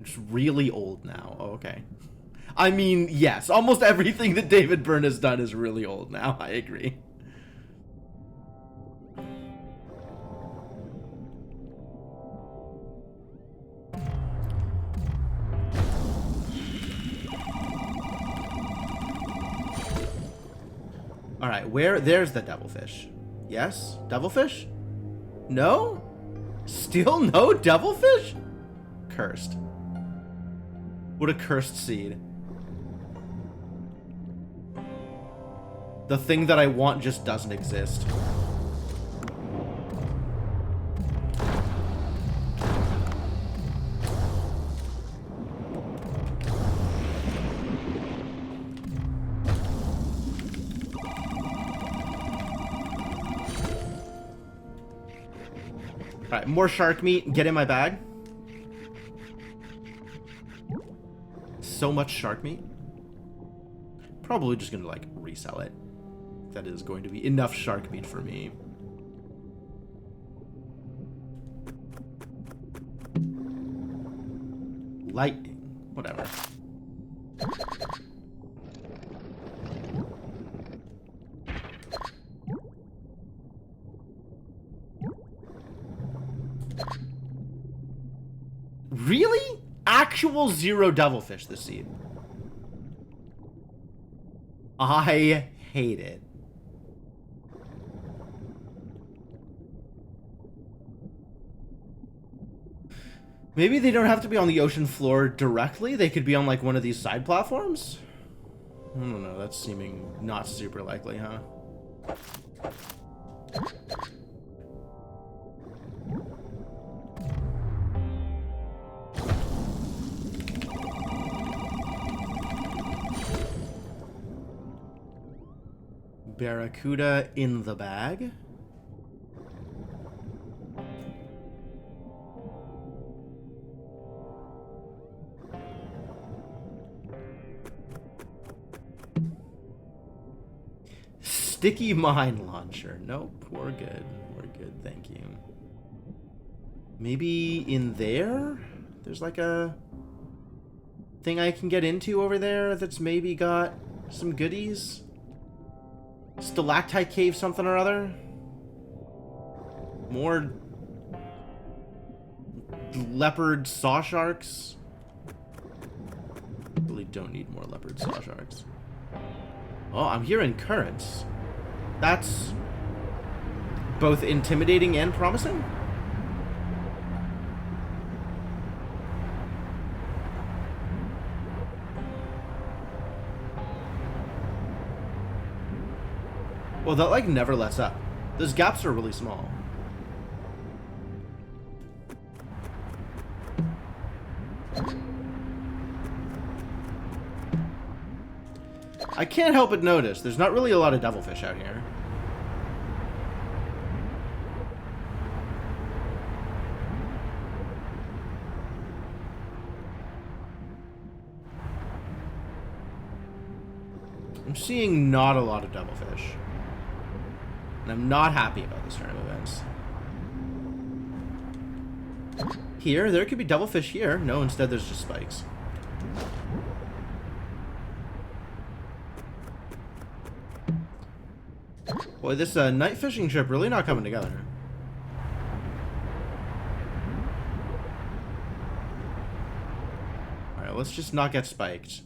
Speaker 1: It's really old now. Oh, okay. I mean, yes. Almost everything that David Byrne has done is really old now. I agree. Alright, there's the devilfish. Yes? Devilfish? No? Still no devilfish? Cursed. What a cursed seed. The thing that I want just doesn't exist. Alright, more shark meat. Get in my bag. So much shark meat. Probably just gonna, like, resell it. That is going to be enough shark meat for me. Lightning. Whatever. Really? Actual 0 devilfish this seed. I hate it. Maybe they don't have to be on the ocean floor directly. They could be on, like, one of these side platforms? I don't know. That's seeming not super likely, huh? Barracuda in the bag. Sticky mine launcher. Nope, we're good. We're good, thank you. Maybe in there? There's like a thing I can get into over there that's maybe got some goodies? Stalactite cave something or other? More leopard saw sharks? Really don't need more leopard saw sharks. Oh, I'm hearing currents. That's both intimidating and promising. Well, that, like, never lets up. Those gaps are really small. I can't help but notice there's not really a lot of devilfish out here. I'm seeing not a lot of devilfish. And I'm not happy about this turn of events. Here, there could be devilfish here. No, instead there's just spikes. Boy, this night fishing trip really not coming together. Alright, let's just not get spiked.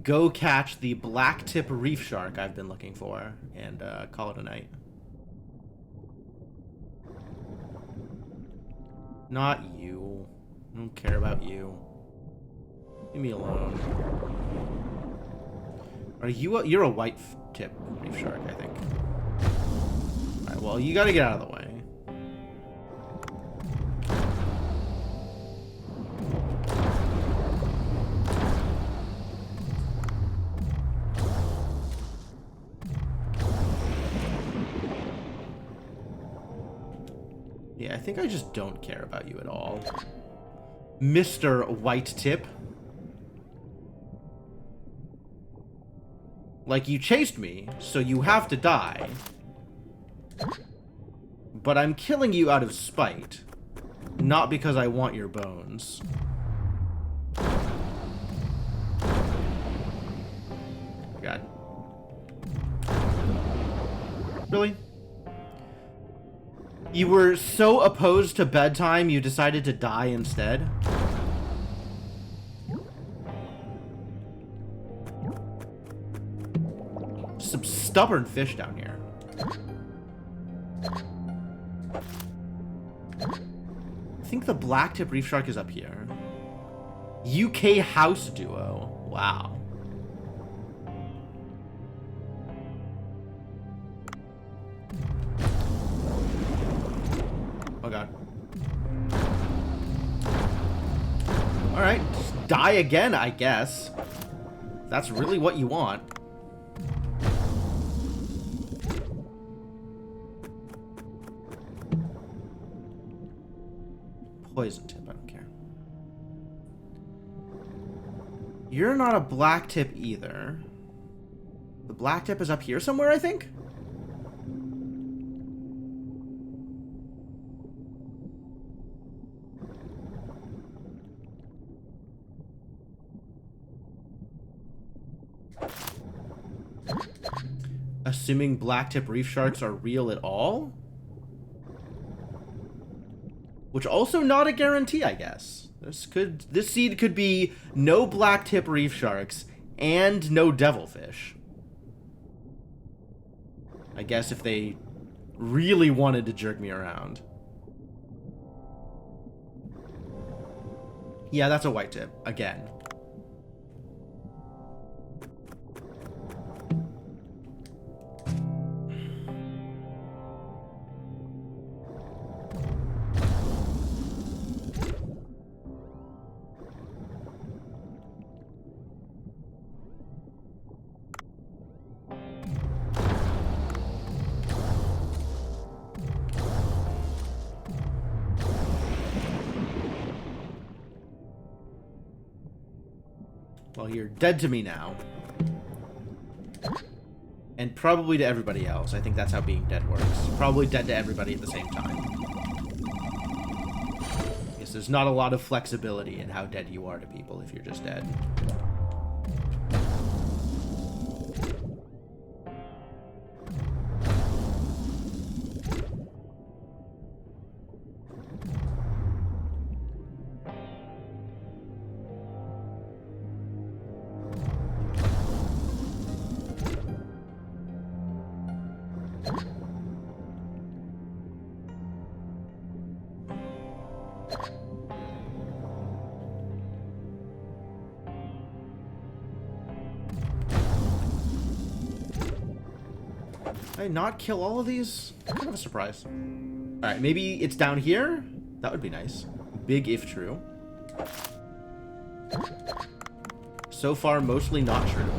Speaker 1: Go catch the black tip reef shark I've been looking for, and call it a night. Not you. I don't care about you. Leave me alone. Are you you're a white tip reef shark, I think. Alright, well, you gotta get out of the way. Yeah, I think I just don't care about you at all. Mr. White Tip. Like, you chased me, so you have to die. But I'm killing you out of spite. Not because I want your bones. God. Really? You were so opposed to bedtime, you decided to die instead? Some stubborn fish down here. I think the black tip reef shark is up here. UK house duo. Wow. Oh god. Alright, just die again, I guess. That's really what you want. Poison tip, I don't care. You're not a black tip either. The black tip is up here somewhere, I think? Assuming black tip reef sharks are real at all? Which also not a guarantee, I guess. This seed could be no black tip reef sharks and no devilfish. I guess if they really wanted to jerk me around. Yeah, that's a white tip again. Well, you're dead to me now. And probably to everybody else. I think that's how being dead works. Probably dead to everybody at the same time. Yes, there's not a lot of flexibility in how dead you are to people if you're just dead. Did I not kill all of these? Kind of a surprise. Alright, maybe it's down here? That would be nice. Big if true. So far, mostly not true.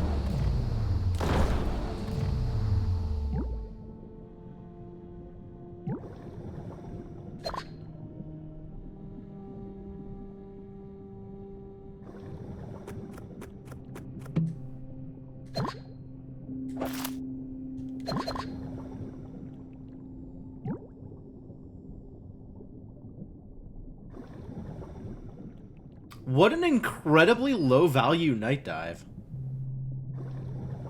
Speaker 1: What an incredibly low value night dive.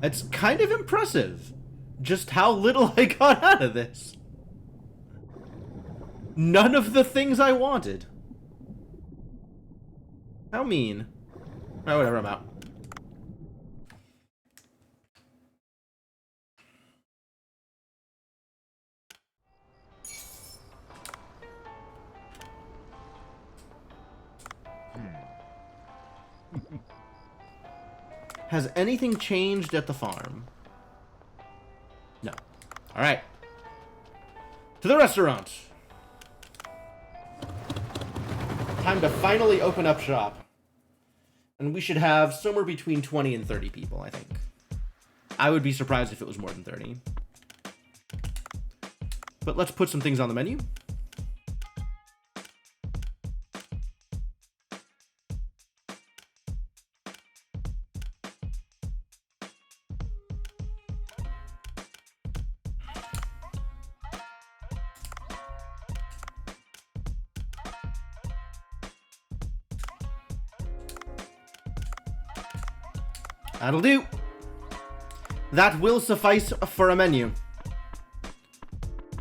Speaker 1: It's kind of impressive just how little I got out of this. None of the things I wanted. How mean. Oh, whatever, I'm out. Has anything changed at the farm? No. Alright. To the restaurant. Time to finally open up shop. And we should have somewhere between 20 and 30 people, I think. I would be surprised if it was more than 30. But let's put some things on the menu. That'll do. That will suffice for a menu.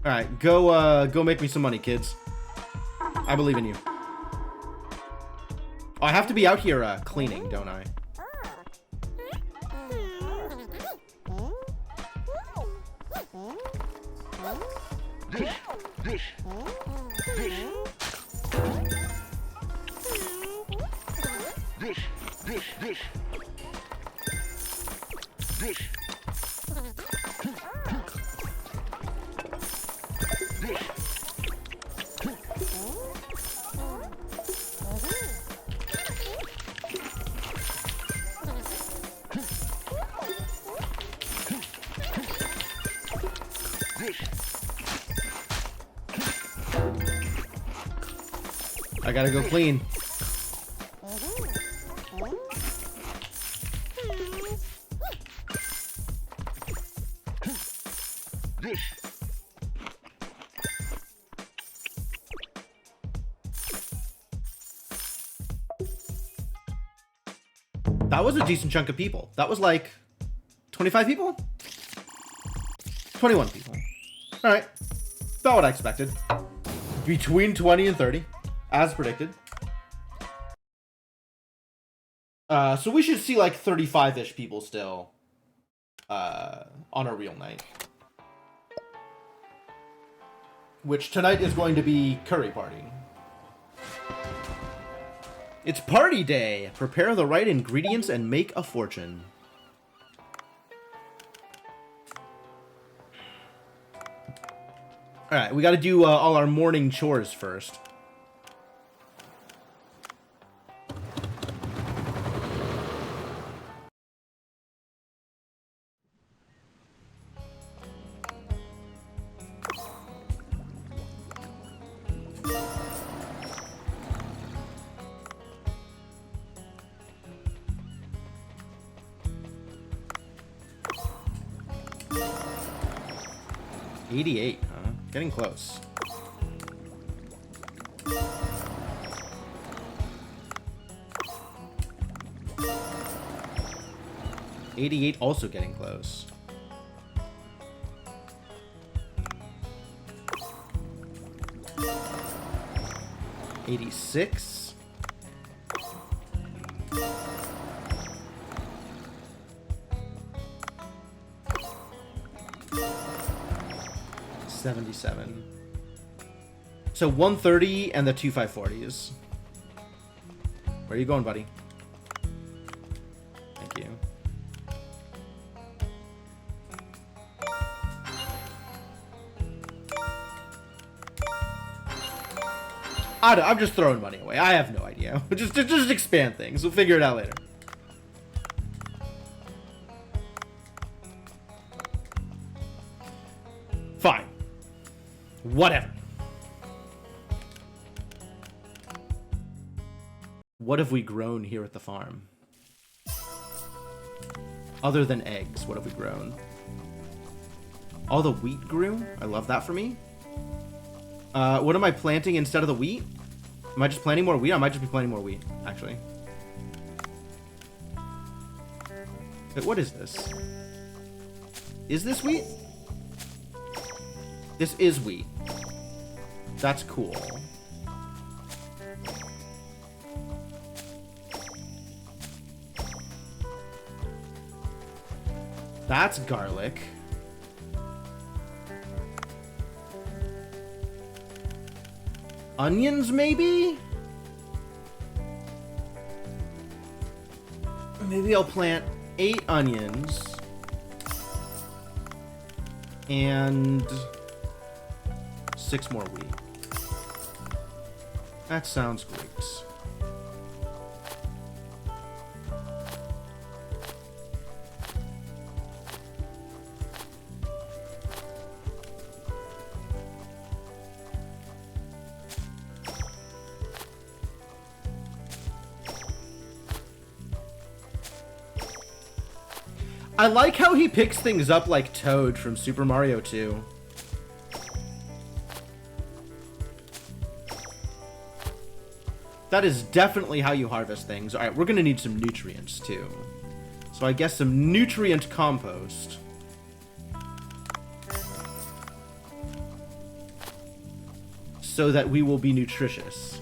Speaker 1: Alright, go make me some money, kids. I believe in you. Oh, I have to be out here cleaning, don't I? I gotta go clean. That was a decent chunk of people. That was like 25 people? 21 people. Alright. About what I expected. Between 20 and 30. As predicted. So we should see like 35-ish people still on a real night. Which tonight is going to be curry party. It's party day! Prepare the right ingredients and make a fortune. Alright, we gotta do all our morning chores first. $88, huh? Getting close. $88 also getting close. $86. $77. So 130 and the 2540s. Where are you going, buddy? Thank you. I'm just throwing money away. I have no idea. Just expand things. We'll figure it out later. Fine. Whatever. What have we grown here at the farm? Other than eggs, what have we grown? All the wheat grew? I love that for me. What am I planting instead of the wheat? Am I just planting more wheat? I might just be planting more wheat, actually. Wait, what is this? Is this wheat? This is wheat. That's cool. That's garlic. Onions, maybe? Maybe I'll plant 8 onions. And 6 more wheat. That sounds great. I like how he picks things up like Toad from Super Mario 2. That is definitely how you harvest things. Alright, we're gonna need some nutrients too. So I guess some nutrient compost. So that we will be nutritious.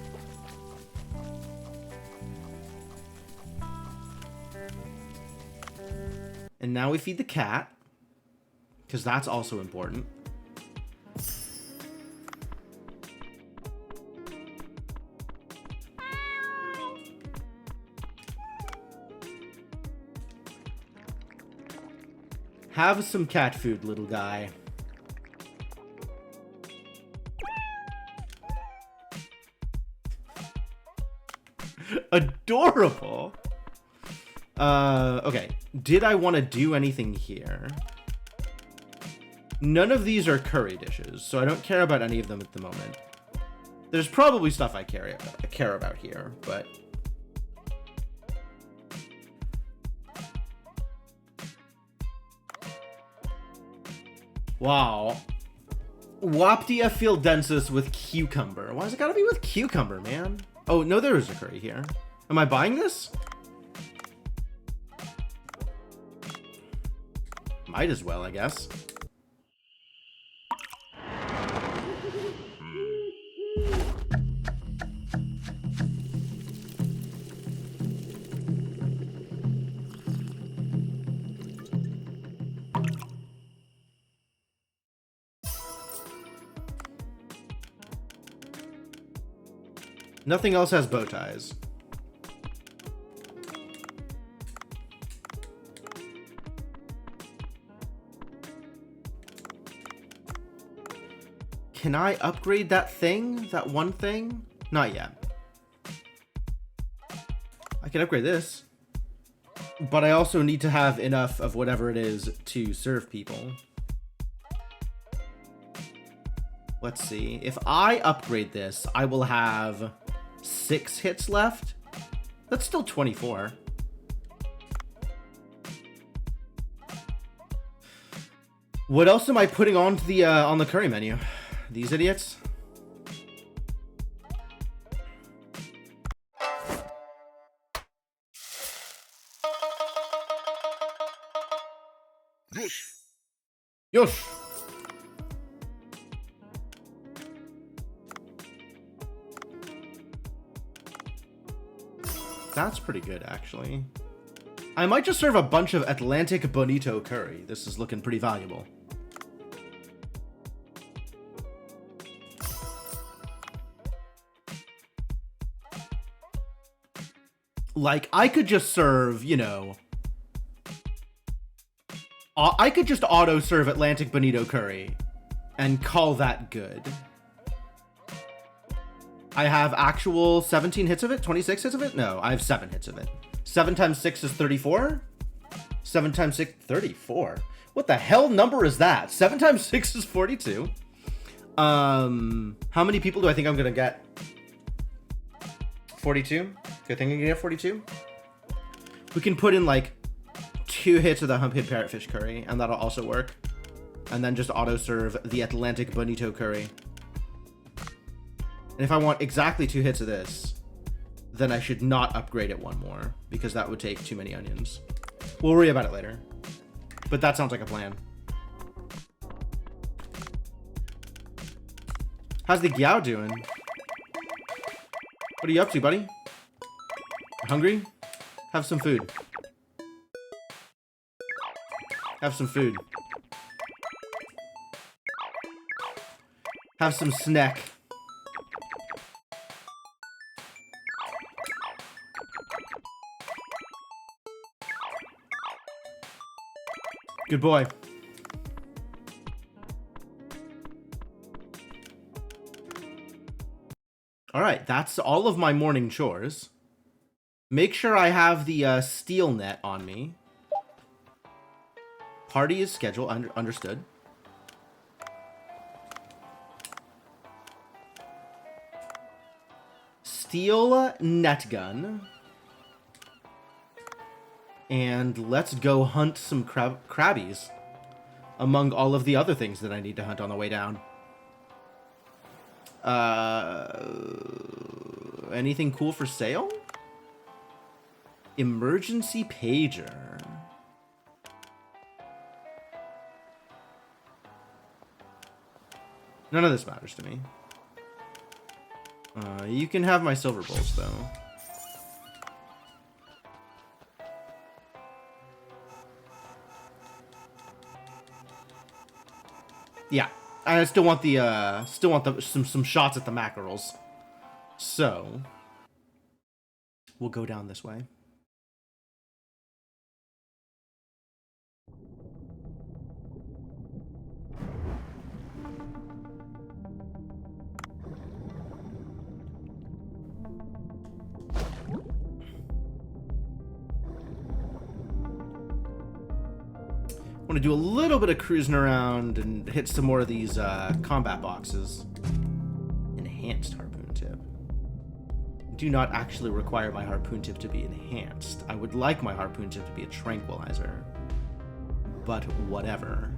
Speaker 1: And now we feed the cat, because that's also important. Have some cat food, little guy. Adorable. Okay. Did I want to do anything here? None of these are curry dishes, so I don't care about any of them at the moment. There's probably stuff I care about here, but... Wow. Waptia fildensis with cucumber. Why's it gotta be with cucumber, man? Oh, no, there is a curry here. Am I buying this? Might as well, I guess. Nothing else has bow ties. Can I upgrade that thing? That one thing? Not yet. I can upgrade this. But I also need to have enough of whatever it is to serve people. Let's see. If I upgrade this, I will have 6 hits left. That's still 24. What else am I putting on the curry menu? These idiots? Yosh. That's pretty good, actually. I might just serve a bunch of Atlantic Bonito curry. This is looking pretty valuable. Like, I could just serve, you know... I could just auto-serve Atlantic Bonito curry and call that good. I have actual 17 hits of it? 26 hits of it? No, I have 7 hits of it. 7 times 6 is 34? 7 times 6... 34? What the hell number is that? 7 times 6 is 42. How many people do I think I'm gonna get? 42? Do I think I'm gonna get 42? We can put in, like, 2 hits of the Hump Hit Parrotfish curry, and that'll also work. And then just auto-serve the Atlantic Bonito curry. And if I want exactly 2 hits of this, then I should not upgrade it 1 more, because that would take too many onions. We'll worry about it later. But that sounds like a plan. How's the Gyao doing? What are you up to, buddy? Hungry? Have some food. Have some food. Have some snack. Good boy. All right, that's all of my morning chores. Make sure I have the steel net on me. Party is scheduled. Understood. Steel net gun. And let's go hunt some crabbies. Among all of the other things that I need to hunt on the way down. Anything cool for sale? Emergency pager. None of this matters to me. You can have my silver bowls, though. Yeah, I still want the some shots at the mackerels. So we'll go down this way. I want to do a little bit of cruising around and hit some more of these combat boxes. Enhanced harpoon tip. Do not actually require my harpoon tip to be enhanced. I would like my harpoon tip to be a tranquilizer. But whatever.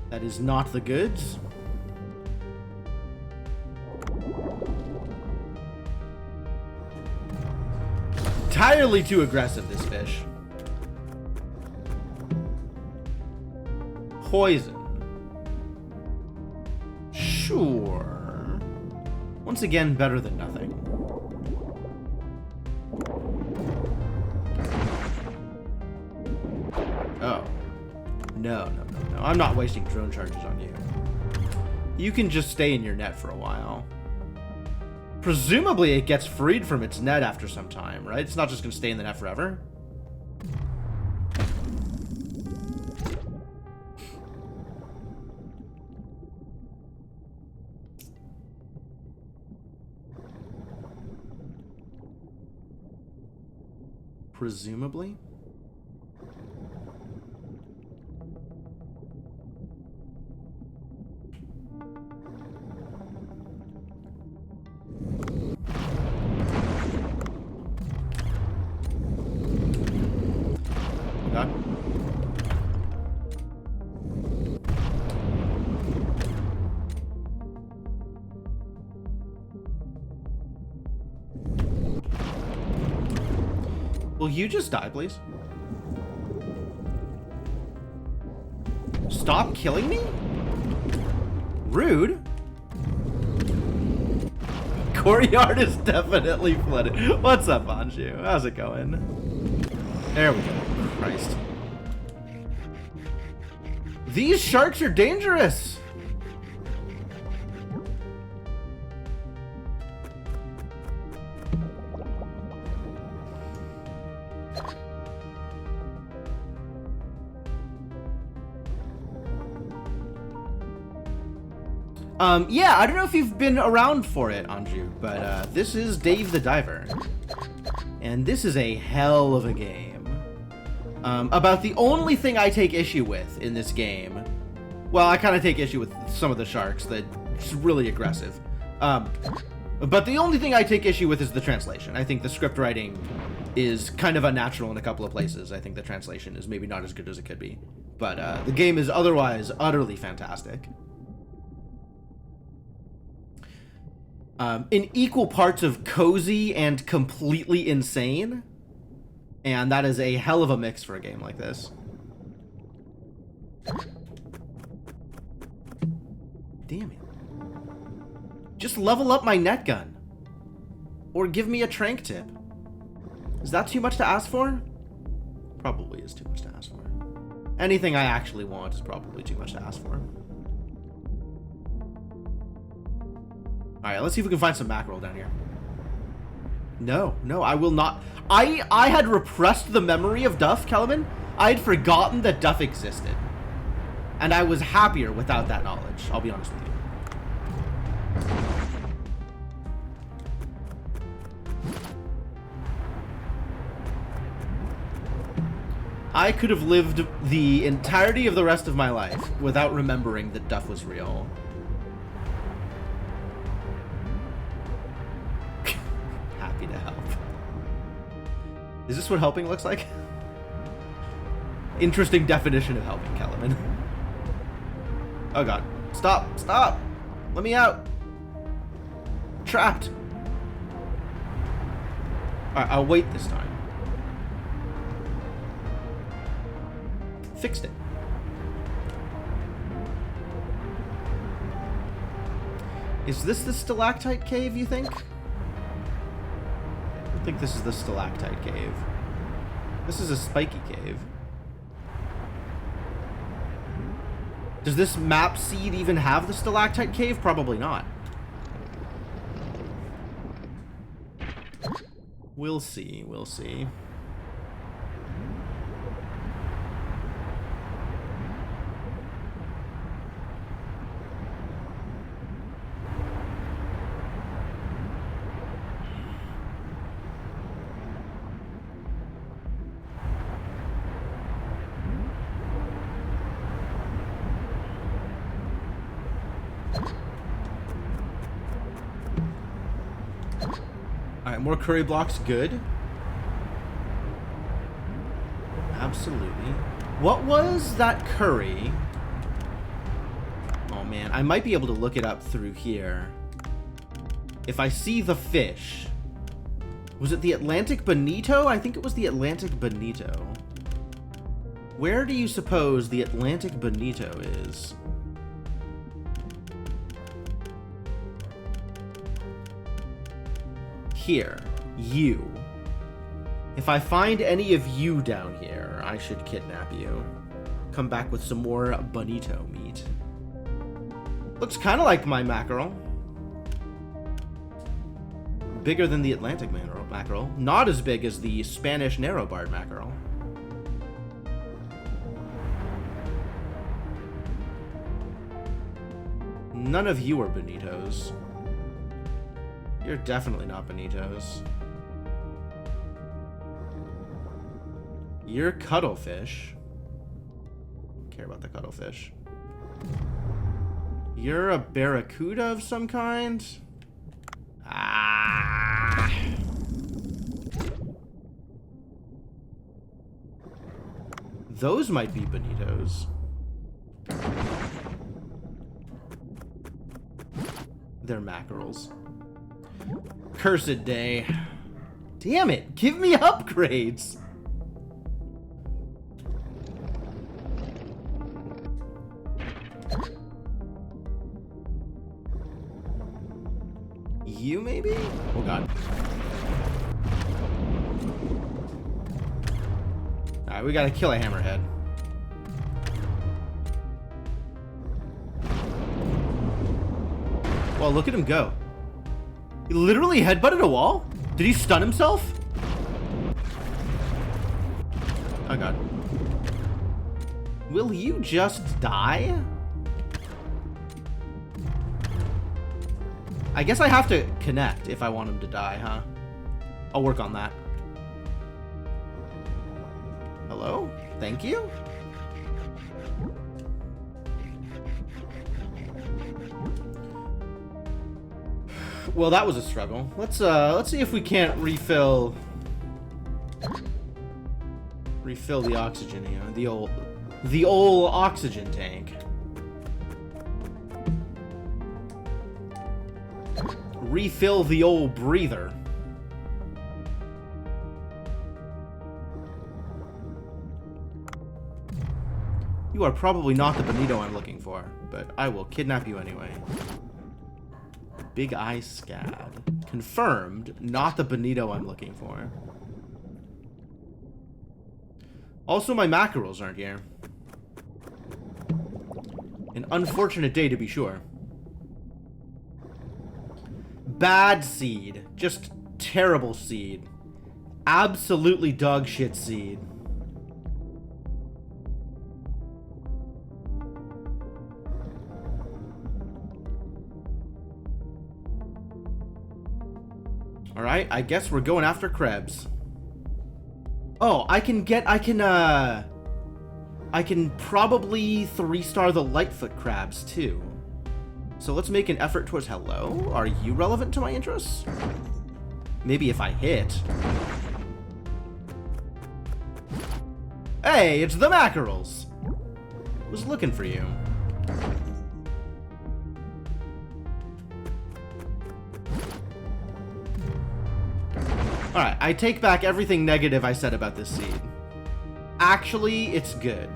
Speaker 1: That is not the goods. Entirely too aggressive, this fish. Poison. Sure. Once again, better than nothing. Oh. No. I'm not wasting drone charges on you. You can just stay in your net for a while. Presumably it gets freed from its net after some time, right? It's not just going to stay in the net forever. Presumably. Will you just die, please? Stop killing me? Rude. Courtyard is definitely flooded. What's up, Anju? How's it going? There we go. Christ. These sharks are dangerous. Yeah, I don't know if you've been around for it, Anju, but this is Dave the Diver. And this is a hell of a game. About the only thing I take issue with in this game, well, I kind of take issue with some of the sharks, that's really aggressive. But the only thing I take issue with is the translation. I think the script writing is kind of unnatural in a couple of places. I think the translation is maybe not as good as it could be. But the game is otherwise utterly fantastic. In equal parts of cozy and completely insane. And that is a hell of a mix for a game like this. Damn it. Just level up my net gun. Or give me a trank tip. Is that too much to ask for? Probably is too much to ask for. Anything I actually want is probably too much to ask for. Alright, let's see if we can find some mackerel down here. No, I will not. I had repressed the memory of Duff, Kellerman. I had forgotten that Duff existed. And I was happier without that knowledge, I'll be honest with you. I could have lived the entirety of the rest of my life without remembering that Duff was real. Happy to help. Is this what helping looks like? Interesting definition of helping, Kellerman. Oh god. Stop! Stop! Let me out! Trapped! Alright, I'll wait this time. Fixed it. Is this the stalactite cave, you think? I think this is the stalactite cave. This is a spiky cave. Does this map seed even have the stalactite cave? Probably not. We'll see, we'll see. Alright, more curry blocks, good. Absolutely. What was that curry? Oh man, I might be able to look it up through here. If I see the fish. Was it the Atlantic Bonito? I think it was the Atlantic Bonito. Where do you suppose the Atlantic Bonito is? Here, you. If I find any of you down here, I should kidnap you. Come back with some more bonito meat. Looks kind of like my mackerel. Bigger than the Atlantic mackerel. Not as big as the Spanish narrow-barred mackerel. None of you are bonitos. You're definitely not bonitos. You're cuttlefish. Don't care about the cuttlefish. You're a barracuda of some kind? Ah. Those might be bonitos. They're mackerels. Cursed day. Damn it, give me upgrades. You maybe? Oh god. Alright, we gotta kill a hammerhead. Well, look at him go. He literally headbutted a wall? Did he stun himself? Oh god. Will you just die? I guess I have to connect if I want him to die, huh? I'll work on that. Hello? Thank you? Well, that was a struggle. Let's see if we can't refill the oxygen here. The old oxygen tank. Refill the old breather. You are probably not the Bonito I'm looking for, but I will kidnap you anyway. Big Eye Scad. Confirmed, not the Bonito I'm looking for. Also, my mackerels aren't here. An unfortunate day to be sure. Bad seed. Just terrible seed. Absolutely dog shit seed. Alright, I guess we're going after Krebs. Oh, I can probably 3-star the Lightfoot crabs, too. So let's make an effort towards hello. Are you relevant to my interests? Maybe if I hit. Hey, it's the mackerels! Was looking for you. Alright, I take back everything negative I said about this seed. Actually, it's good.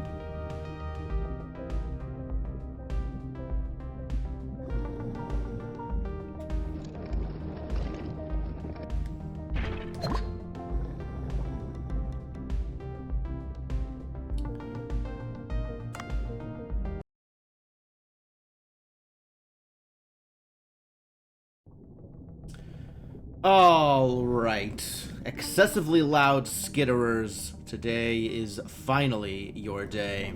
Speaker 1: Alright. Excessively loud skitterers. Today is finally your day.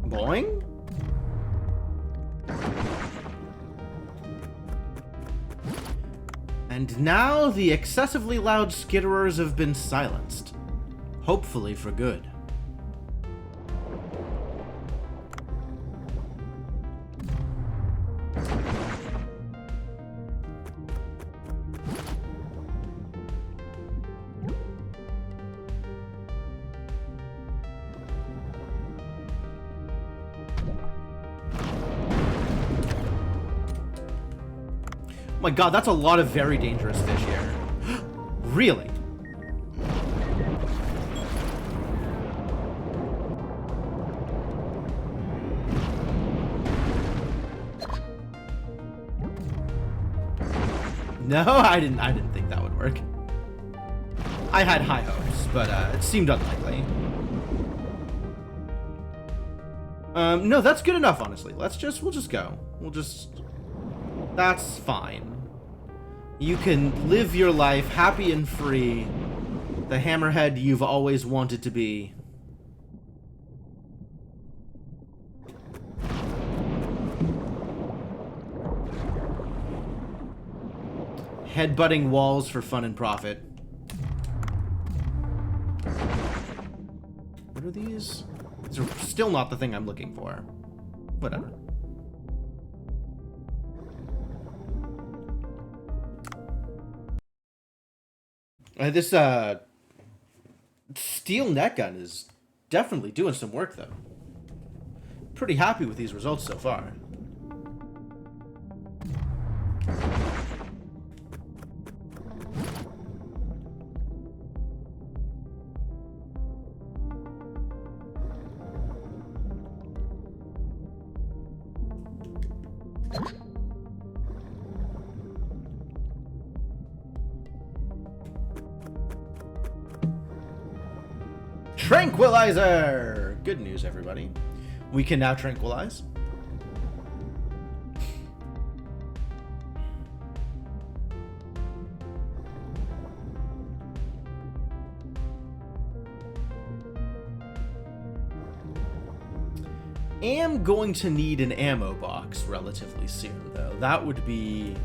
Speaker 1: Boing? And now the excessively loud skitterers have been silenced. Hopefully for good. Oh my god, that's a lot of very dangerous fish here. Really? No, I didn't think that would work. I had high hopes, but it seemed unlikely. No, that's good enough, honestly. We'll just go. That's fine. You can live your life happy and free, the hammerhead you've always wanted to be. Headbutting walls for fun and profit. What are these? These are still not the thing I'm looking for. Whatever. This steel net gun is definitely doing some work, though. Pretty happy with these results so far. Tranquilizer! Good news, everybody. We can now tranquilize. Am going to need an ammo box relatively soon, though. That would be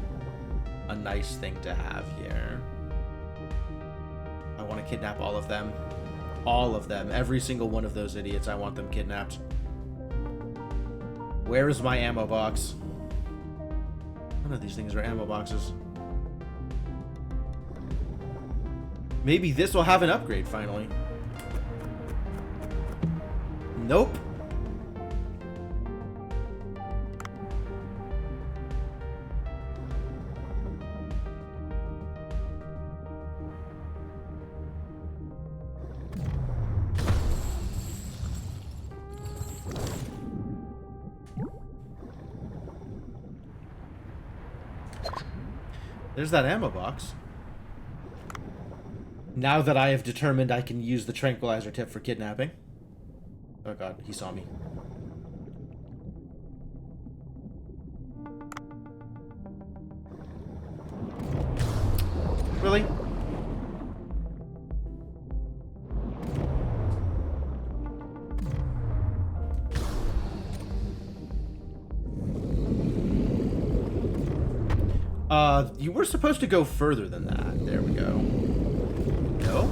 Speaker 1: a nice thing to have here. I want to kidnap all of them. All of them. Every single one of those idiots, I want them kidnapped. Where is my ammo box? None of these things are ammo boxes. Maybe this will have an upgrade finally. Nope. There's that ammo box. Now that I have determined I can use the tranquilizer tip for kidnapping. Oh god, he saw me. Really? You were supposed to go further than that. There we go. No?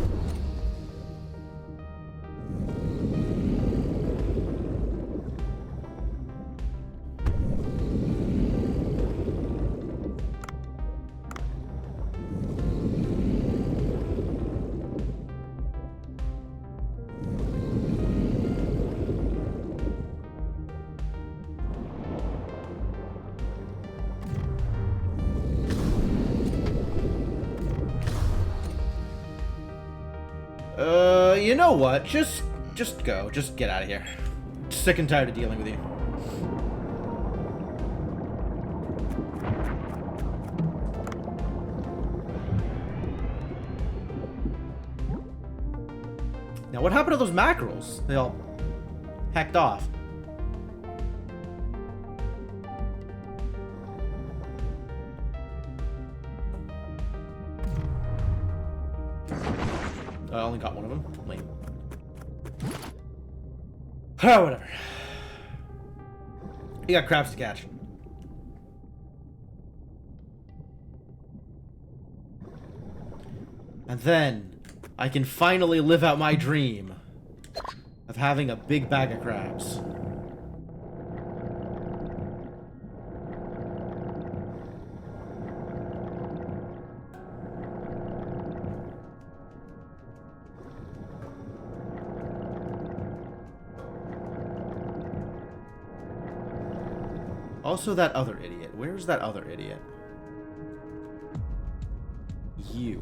Speaker 1: You know what? Just go. Just get out of here. Sick and tired of dealing with you. Now, what happened to those mackerels? They all hecked off. I only got one of them. Lame. Oh, whatever. You got crabs to catch. And then I can finally live out my dream of having a big bag of crabs. Also, that other idiot. Where's that other idiot? You.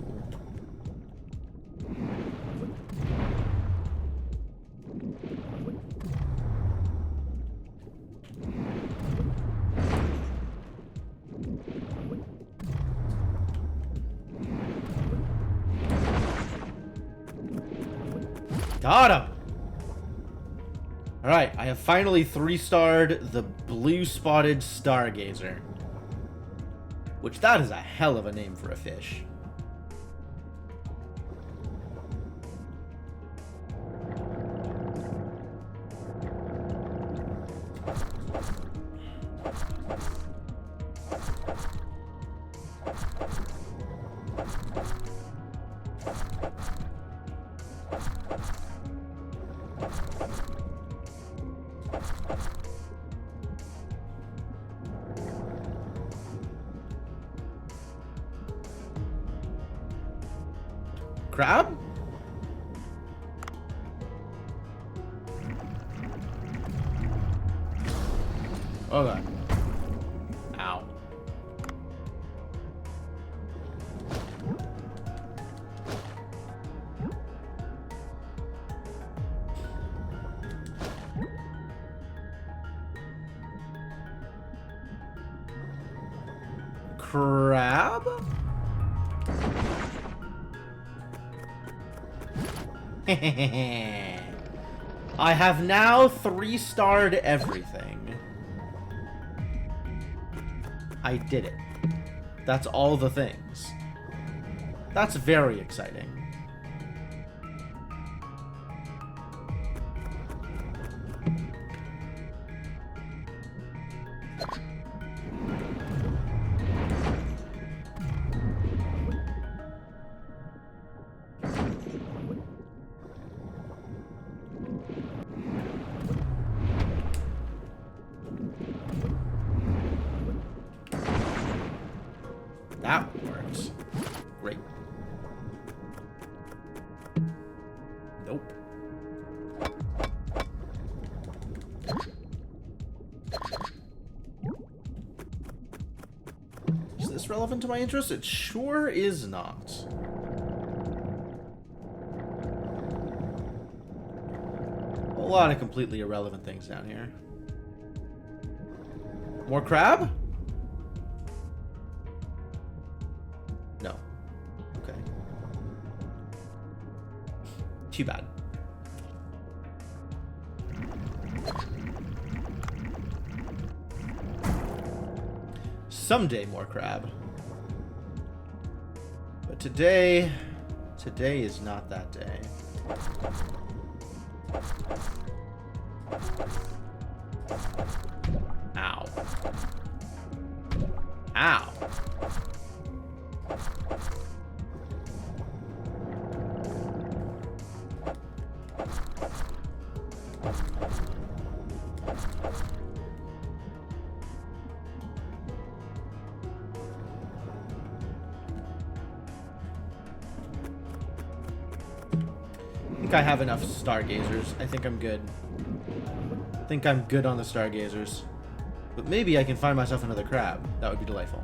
Speaker 1: Got him! Alright, I have finally 3-starred the blue-spotted stargazer. Which, that is a hell of a name for a fish. Crab? Oh god. Ow. Crab? I have now 3-starred everything. I did it. That's all the things. That's very exciting. else relevant to my interest? It sure is not. A lot of completely irrelevant things down here. More crab? No. Okay. Too bad. Someday more crab. But today is not that day. Ow. Ow. I think I have enough stargazers. I think I'm good. I think I'm good on the stargazers. But maybe I can find myself another crab. That would be delightful.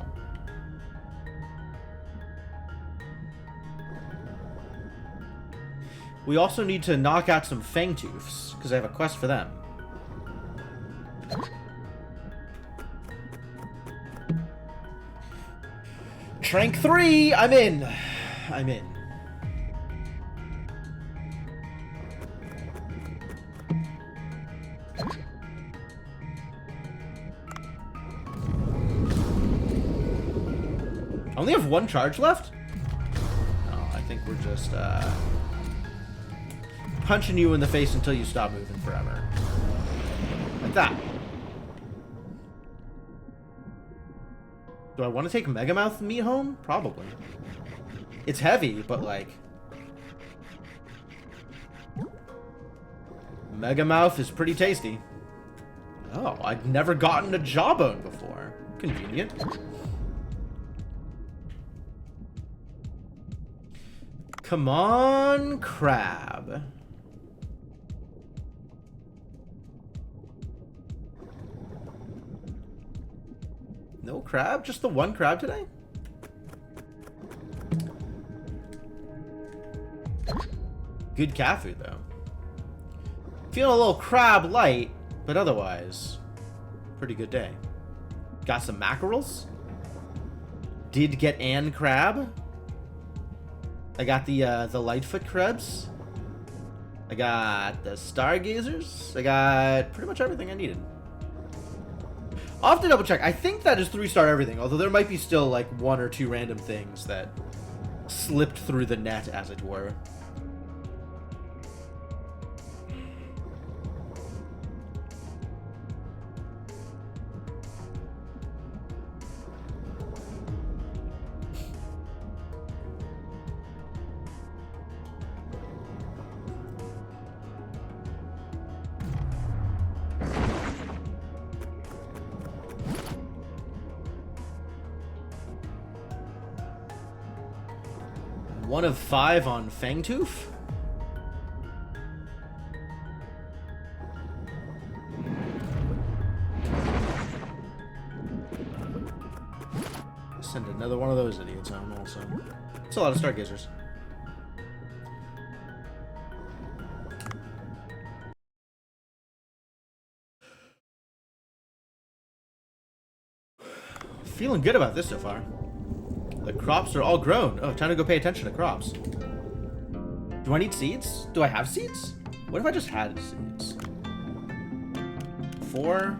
Speaker 1: We also need to knock out some Fangtoofs, because I have a quest for them. Trank 3! I'm in! I'm in. I only have one charge left? Oh, I think we're just, punching you in the face until you stop moving forever. Like that. Do I want to take Megamouth meat home? Probably. It's heavy, but like... Megamouth is pretty tasty. Oh, I've never gotten a jawbone before. Convenient. Come on, crab. No crab? Just the one crab today? Good cat food, though. Feeling a little crab light, but otherwise, pretty good day. Got some mackerels. Did get an crab. I got the Lightfoot crabs. I got the stargazers. I got pretty much everything I needed. I'll have to double check. I think that is 3-star everything, although there might be still like 1 or 2 random things that slipped through the net, as it were. One of 5 on Fangtoof. Send another one of those idiots home also. It's a lot of stargazers. Feeling good about this so far. The crops are all grown. Oh, time to go pay attention to crops. Do I need seeds? Do I have seeds? What if I just had seeds? 4.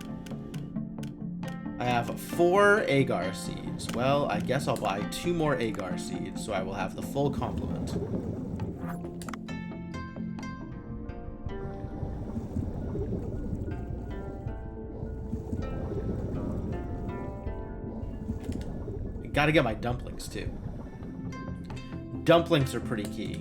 Speaker 1: I have 4 agar seeds. Well, I guess I'll buy 2 more agar seeds, so I will have the full complement. Gotta get my dumplings, too. Dumplings are pretty key.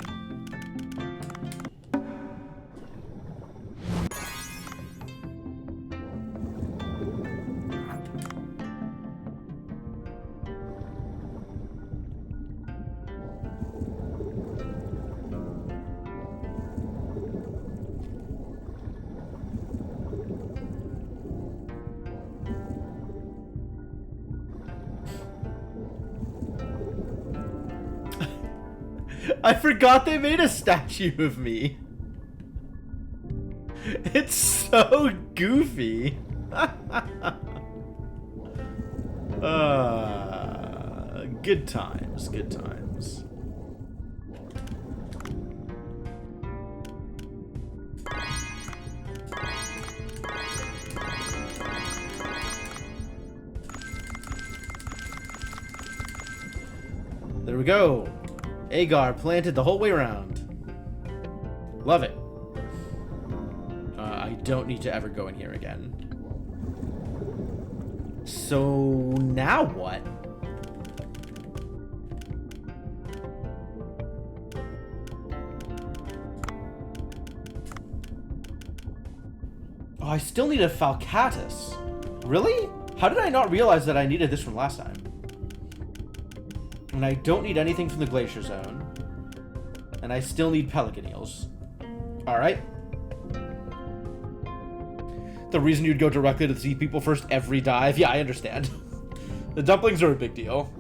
Speaker 1: I forgot they made a statue of me. It's so goofy. Good times, good times. There we go. Agar planted the whole way around. Love it. I don't need to ever go in here again. So now what? Oh, I still need a Falcatus. Really? How did I not realize that I needed this from last time? And I don't need anything from the Glacier Zone. And I still need Pelican Eels. Alright. The reason you'd go directly to the sea people first every dive? Yeah, I understand. The dumplings are a big deal.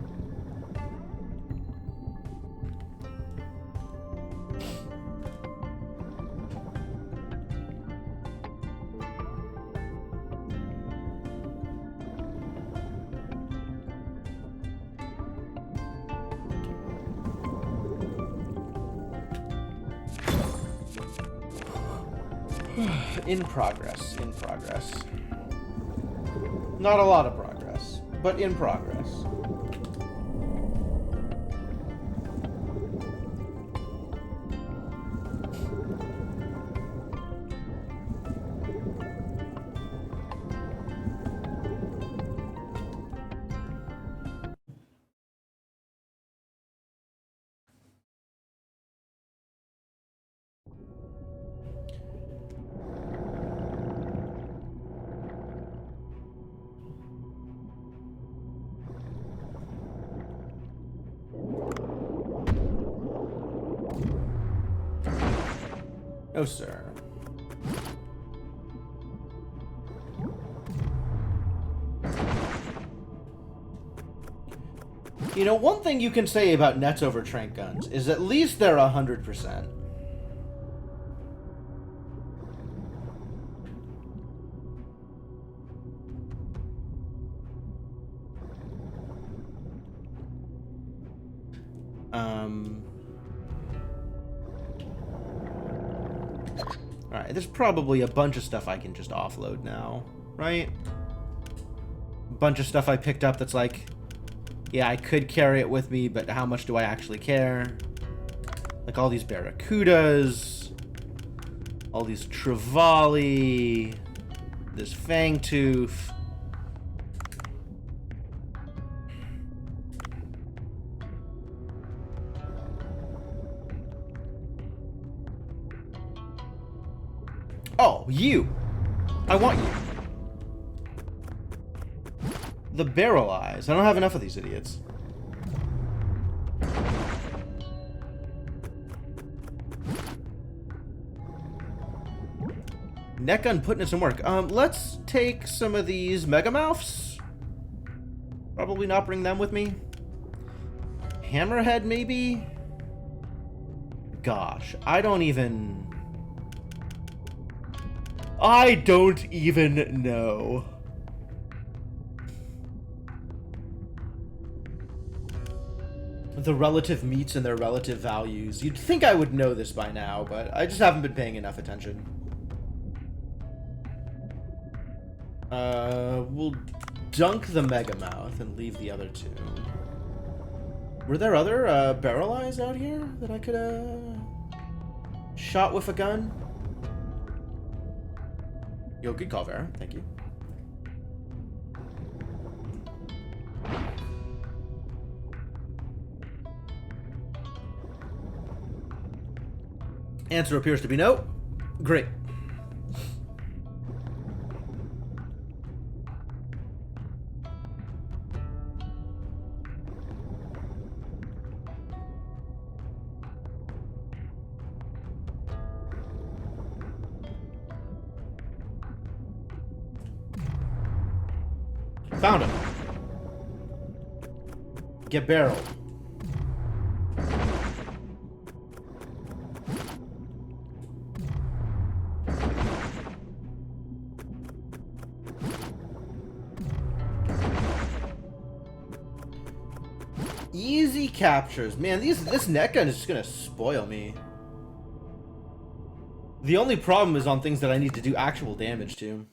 Speaker 1: In progress, in progress. Not a lot of progress, but in progress. No, sir. You know, one thing you can say about nets over trank guns is at least they're 100%. Alright, there's probably a bunch of stuff I can just offload now, right? A bunch of stuff I picked up that's like, yeah, I could carry it with me, but how much do I actually care? Like all these Barracudas, all these Trevally, this Fangtooth. Oh, you! I want you. The barrel eyes. I don't have enough of these idiots. Neck gun putting in some work. Let's take some of these Megamouths. Probably not bring them with me. Hammerhead, maybe? Gosh, I don't even know. The relative meats and their relative values. You'd think I would know this by now, but I just haven't been paying enough attention. We'll dunk the Megamouth and leave the other two. Were there other barrel eyes out here that I could shot with a gun? Yo, good call, Vera. Thank you. Answer appears to be no. Great. Found him. Get barreled. Easy captures. Man, this net gun is just gonna spoil me. The only problem is on things that I need to do actual damage to.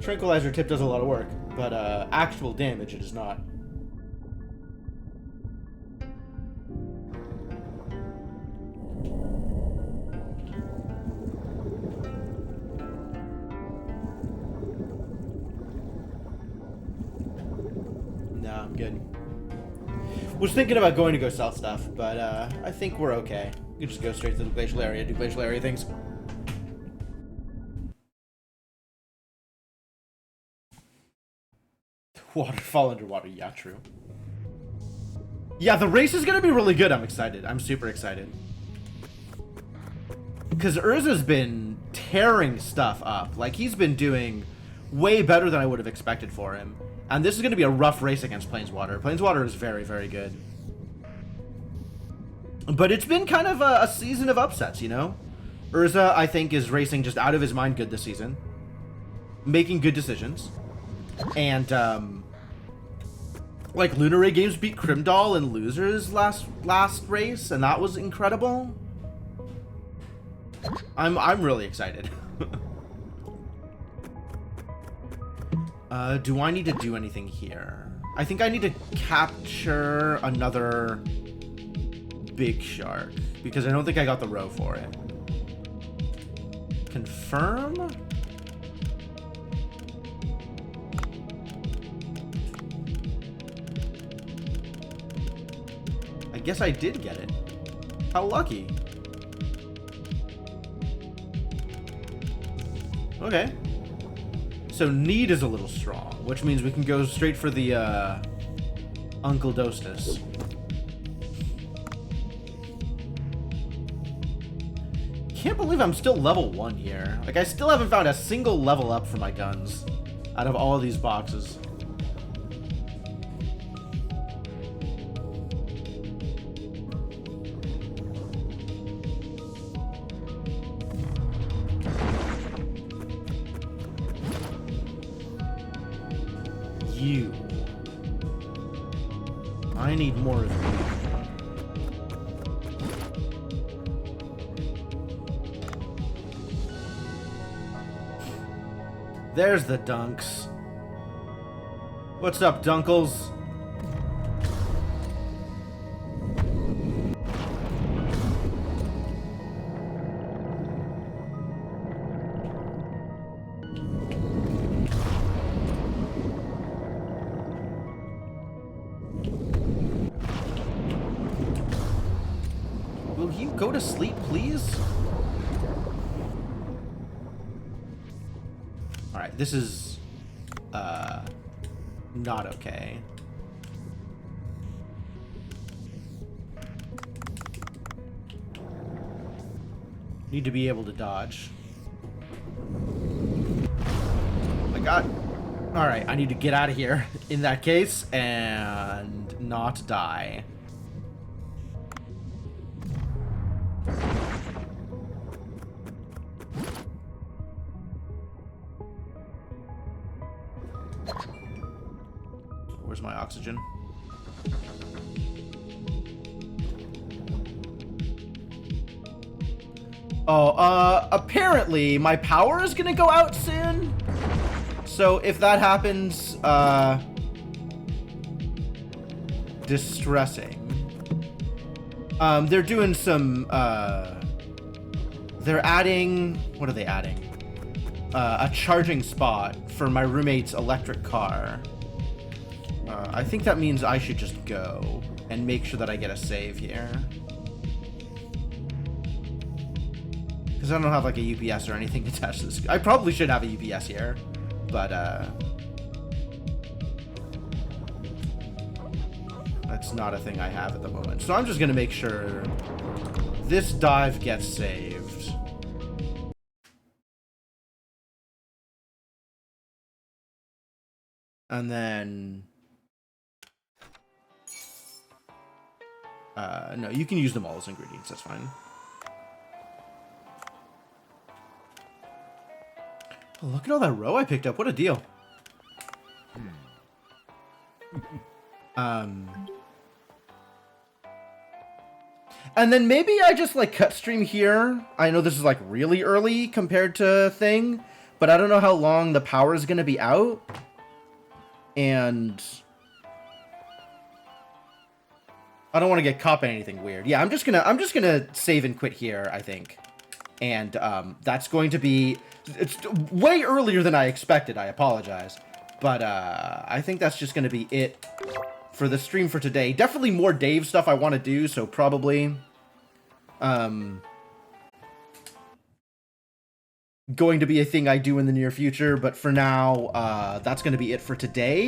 Speaker 1: Tranquilizer tip does a lot of work, but actual damage it is not. No, I'm good. Was thinking about going to go sell stuff, but I think we're okay. You just go straight to the glacial area, do glacial area things. Waterfall underwater, yeah, true. Yeah, the race is gonna be really good. I'm excited. I'm super excited. Because Urza's been tearing stuff up. Like, he's been doing way better than I would have expected for him. And this is going to be a rough race against Planeswater. Planeswater is very, very good. But it's been kind of a season of upsets, you know? Urza, I think, is racing just out of his mind good this season. Making good decisions. And, like, Lunar Ray Games beat Crimdall in Losers last race, and that was incredible. I'm really excited. Do I need to do anything here? I think I need to capture another big shark, because I don't think I got the row for it. Confirm? I guess I did get it. How lucky. Okay. So need is a little strong, which means we can go straight for the Uncle Dostus. Can't believe I'm still level 1 here. Like, I still haven't found a single level up for my guns out of all of these boxes. You. I need more of you. There's the dunks. What's up, Dunkles? Will you go to sleep, please? Alright, this is not okay. Need to be able to dodge. Oh my god. Alright, I need to get out of here in that case and not die. Where's my oxygen? Oh, apparently my power is gonna go out soon. So if that happens, distressing. They're doing some, they're adding, what are they adding? A charging spot for my roommate's electric car. I think that means I should just go and make sure that I get a save here. Because I don't have like a UPS or anything attached to this. I probably should have a UPS here, but that's not a thing I have at the moment. So I'm just going to make sure this dive gets saved. And then... no, you can use them all as ingredients, that's fine. Oh, look at all that row I picked up. What a deal. And then maybe I just, like, cut stream here. I know this is, like, really early compared to Thing, but I don't know how long the power is going to be out. And I don't want to get caught by anything weird. Yeah, I'm just gonna save and quit here, I think. And that's going to be... It's way earlier than I expected. I apologize. But I think that's just going to be it for the stream for today. Definitely more Dave stuff I want to do, so probably going to be a thing I do in the near future. But for now, that's going to be it for today.